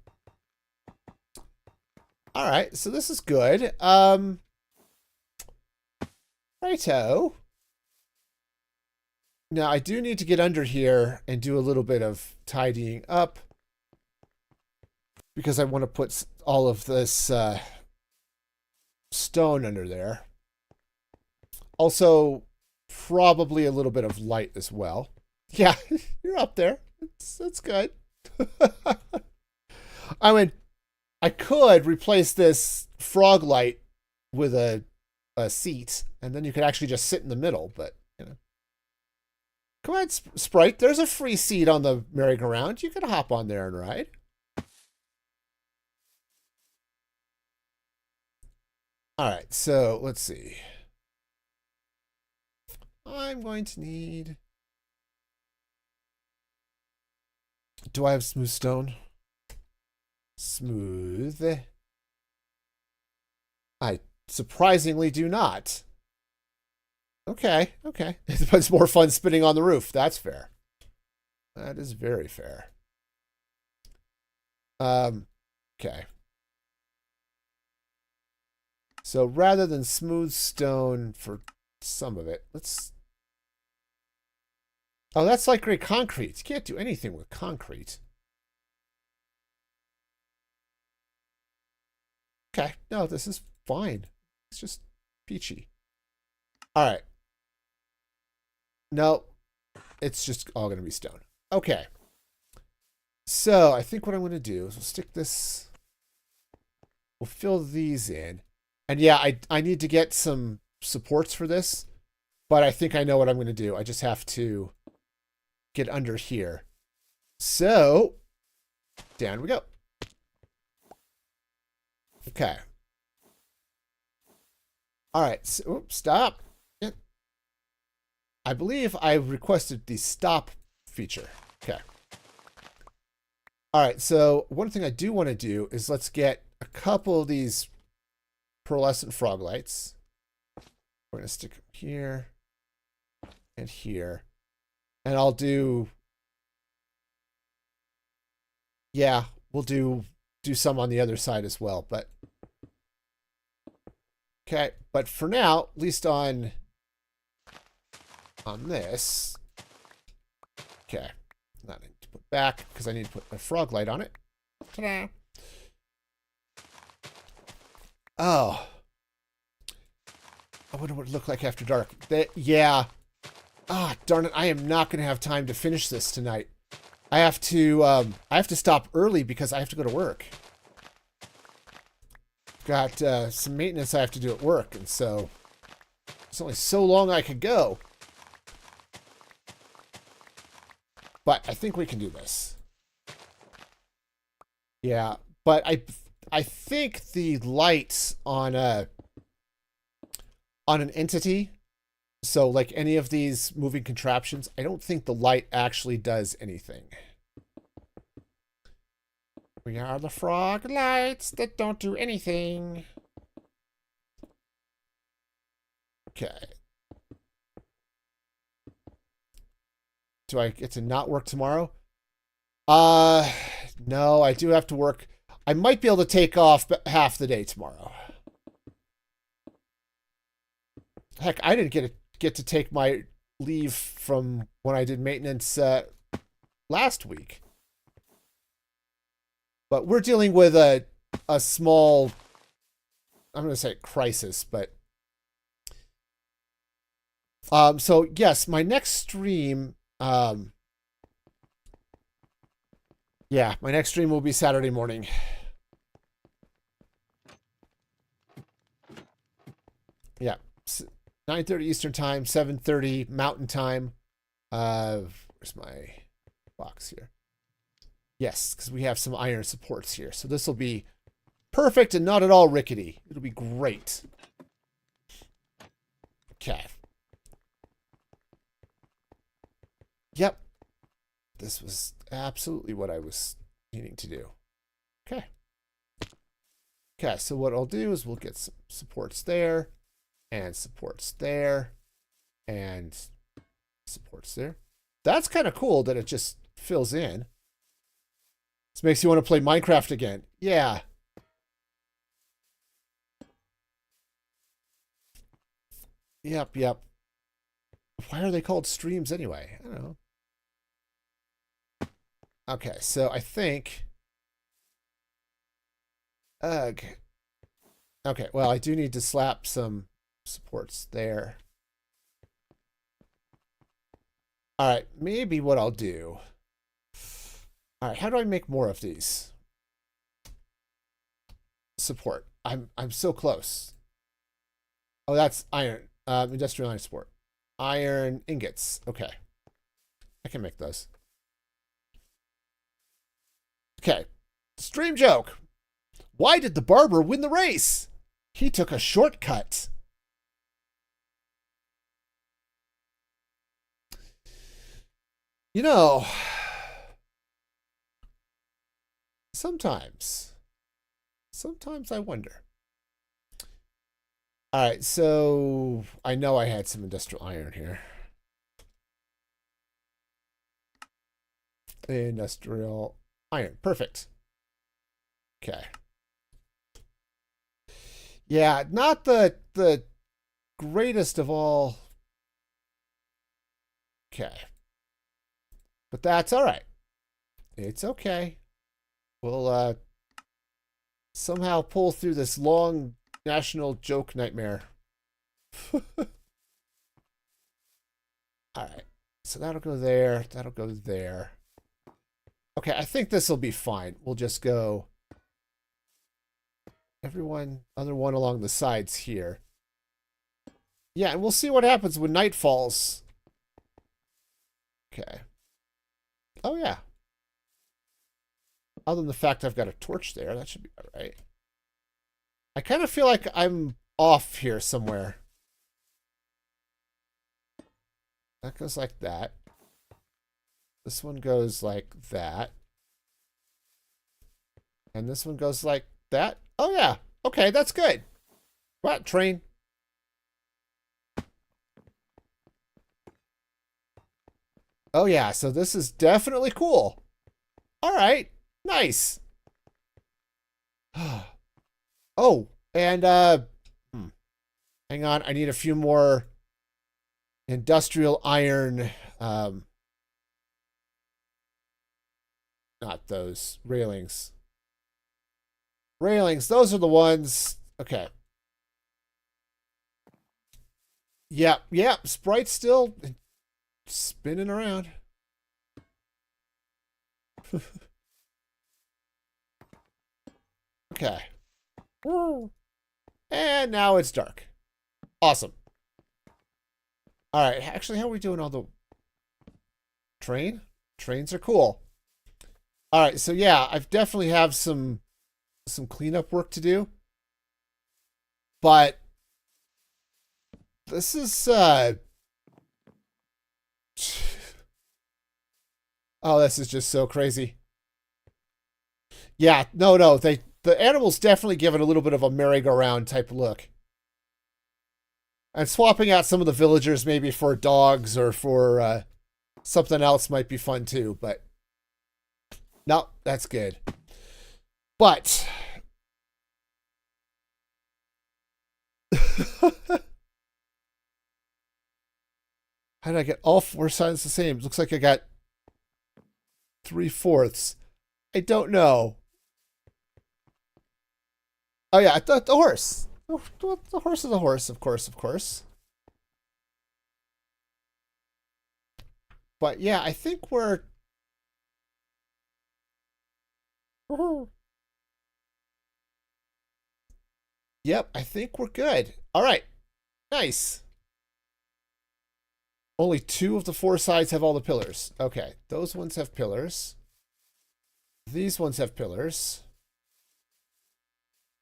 All right, so this is good. Righto. Now, I do need to get under here and do a little bit of tidying up because I want to put all of this stone under there. Also, probably a little bit of light as well. Yeah, you're up there. That's good. I mean, I could replace this frog light with a seat, and then you could actually just sit in the middle, but, you know. Come on, Sprite. There's a free seat on the merry-go-round. You could hop on there and ride. All right, so let's see. I'm going to need... Do I have smooth stone? Smooth. I surprisingly do not. Okay. It's more fun spinning on the roof. That's fair. That is very fair. Okay. So rather than smooth stone for some of it, let's... Oh, that's like gray concrete. You can't do anything with concrete. Okay. No, this is fine. It's just peachy. All right. No, it's just all going to be stone. Okay. So I think what I'm going to do is we'll stick this... We'll fill these in. And yeah, I need to get some supports for this. But I think I know what I'm going to do. I just have to get under here. So, down we go. Okay. All right. So, oops, stop. Yeah. I believe I requested the stop feature. Okay. All right. So one thing I do want to do is let's get a couple of these pearlescent frog lights. We're going to stick them here and here. And I'll do... Yeah, we'll do some on the other side as well, but... Okay, but for now, at least on this... Okay, that I need to put back, because I need to put a frog light on it. Ta-da! Oh. I wonder what it looked like after dark. Yeah. Ah, darn it, I am not going to have time to finish this tonight. I have to stop early because I have to go to work. Got some maintenance I have to do at work, and so there's only so long I could go. But I think we can do this. Yeah, but I think the lights on an entity, so like any of these moving contraptions, I don't think the light actually does anything. We are the frog lights that don't do anything. Okay. Do I get to not work tomorrow? No, I do have to work. I might be able to take off half the day tomorrow. Heck, I didn't get to take my leave from when I did maintenance last week. But we're dealing with a small, I'm going to say crisis, but so yes, my next stream, yeah, my next stream will be Saturday morning. Yeah, 9:30 Eastern time, 7:30 Mountain time. Where's my box here? Yes, because we have some iron supports here. So this will be perfect and not at all rickety. It'll be great. Okay. Yep. This was absolutely what I was needing to do. Okay. Okay, so what I'll do is we'll get some supports there, and supports there, and supports there. That's kind of cool that it just fills in. This makes you want to play Minecraft again. Yeah. Yep, yep. Why are they called streams anyway? I don't know. Okay, so I think... Ugh. Okay, well, I do need to slap some supports there. All right, maybe what I'll do... All right, how do I make more of these? Support. I'm so close. Oh, that's iron. Industrial iron support. Iron ingots. Okay. I can make those. Okay. Stream joke. Why did the barber win the race? He took a shortcut. You know... Sometimes I wonder. All right, so I know I had some industrial iron here. Industrial iron, perfect. Okay. Yeah, not the greatest of all. Okay. But that's all right. It's okay. We'll somehow pull through this long national joke nightmare. All right. So that'll go there. That'll go there. Okay, I think this will be fine. We'll just go other one along the sides here. Yeah, and we'll see what happens when night falls. Okay. Oh, yeah. Other than the fact I've got a torch there, that should be all right. I kind of feel like I'm off here somewhere. That goes like that. This one goes like that. And this one goes like that. Oh, yeah. Okay, that's good. What, train? Oh, yeah. So this is definitely cool. All right. Nice. Oh, and hang on. I need a few more industrial iron. Not those railings. Railings. Those are the ones. Okay. Yep. Yep. Sprite's still spinning around. Okay. And now it's dark. Awesome. All right. Actually, how are we doing all the train? Trains are cool. All right. So yeah, I've definitely have some cleanup work to do. But this is oh, this is just so crazy. Yeah, no, the animals definitely give it a little bit of a merry-go-round type look. And swapping out some of the villagers maybe for dogs or for something else might be fun too, but no, that's good. But how did I get all four sides the same? Looks like I got 3/4. I don't know. Oh yeah, the horse. The horse is a horse, of course. But yeah, I think we're... Yep, I think we're good. All right, nice. Only 2 of the 4 sides have all the pillars. Okay, those ones have pillars. These ones have pillars.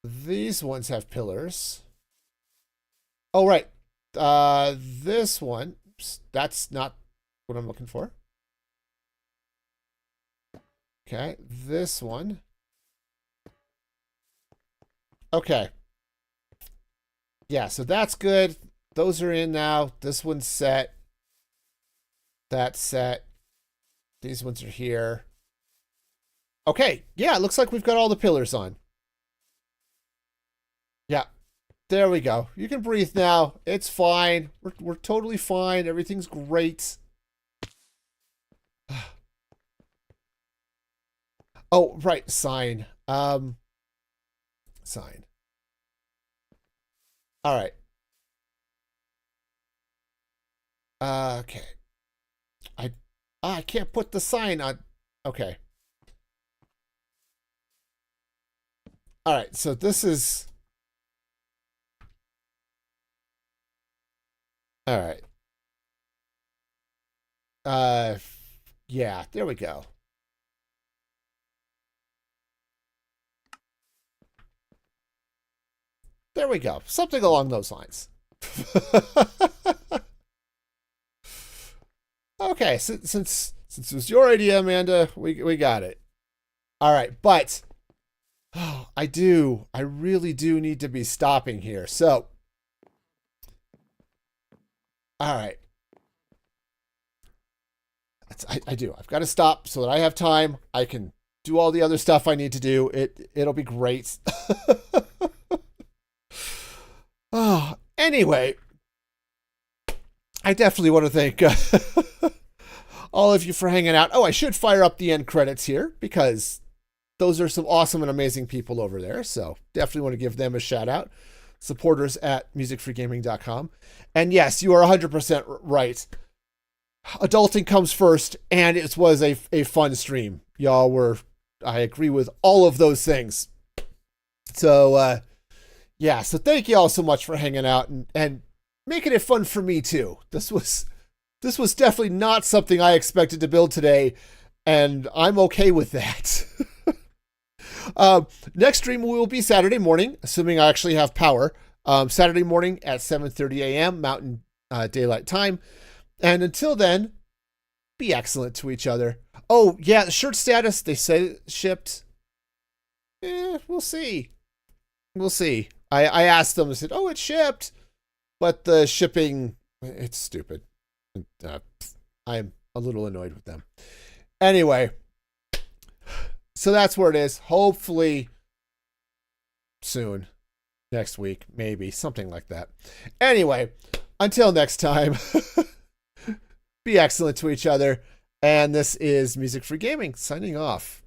These ones have pillars. Oh, right. This one, that's not what I'm looking for. Okay, this one. Okay. Yeah, so that's good. Those are in now. This one's set. That's set. These ones are here. Okay, yeah, it looks like we've got all the pillars on. Yeah, there we go. You can breathe now. It's fine. We're totally fine. Everything's great. Oh, right, sign. Sign. All right. Okay. I can't put the sign on. Okay. All right, so this is... All right. Yeah, there we go. There we go. Something along those lines. Okay, since it was your idea, Amanda, we got it. All right, but I really do need to be stopping here. So, all right. I do. I've got to stop so that I have time. I can do all the other stuff I need to do. It'll be great. Oh, anyway, I definitely want to thank all of you for hanging out. Oh, I should fire up the end credits here because those are some awesome and amazing people over there. So definitely want to give them a shout out. Supporters at musicfreegaming.com. And yes, you are 100% right. Adulting comes first, and it was a fun stream. Y'all were, I agree with all of those things. So, yeah, so thank you all so much for hanging out and making it fun for me too. This was definitely not something I expected to build today, and I'm okay with that. Next stream will be Saturday morning, assuming I actually have power. Saturday morning at 7:30 a.m. Mountain Daylight Time. And until then, be excellent to each other. Oh, yeah, the shirt status, they say shipped. We'll see. We'll see. I asked them, I said, oh, it's shipped. But the shipping, it's stupid. I'm a little annoyed with them. Anyway, so that's where it is. Hopefully soon. Next week, maybe. Something like that. Anyway, until next time, be excellent to each other. And this is Music Free Gaming signing off.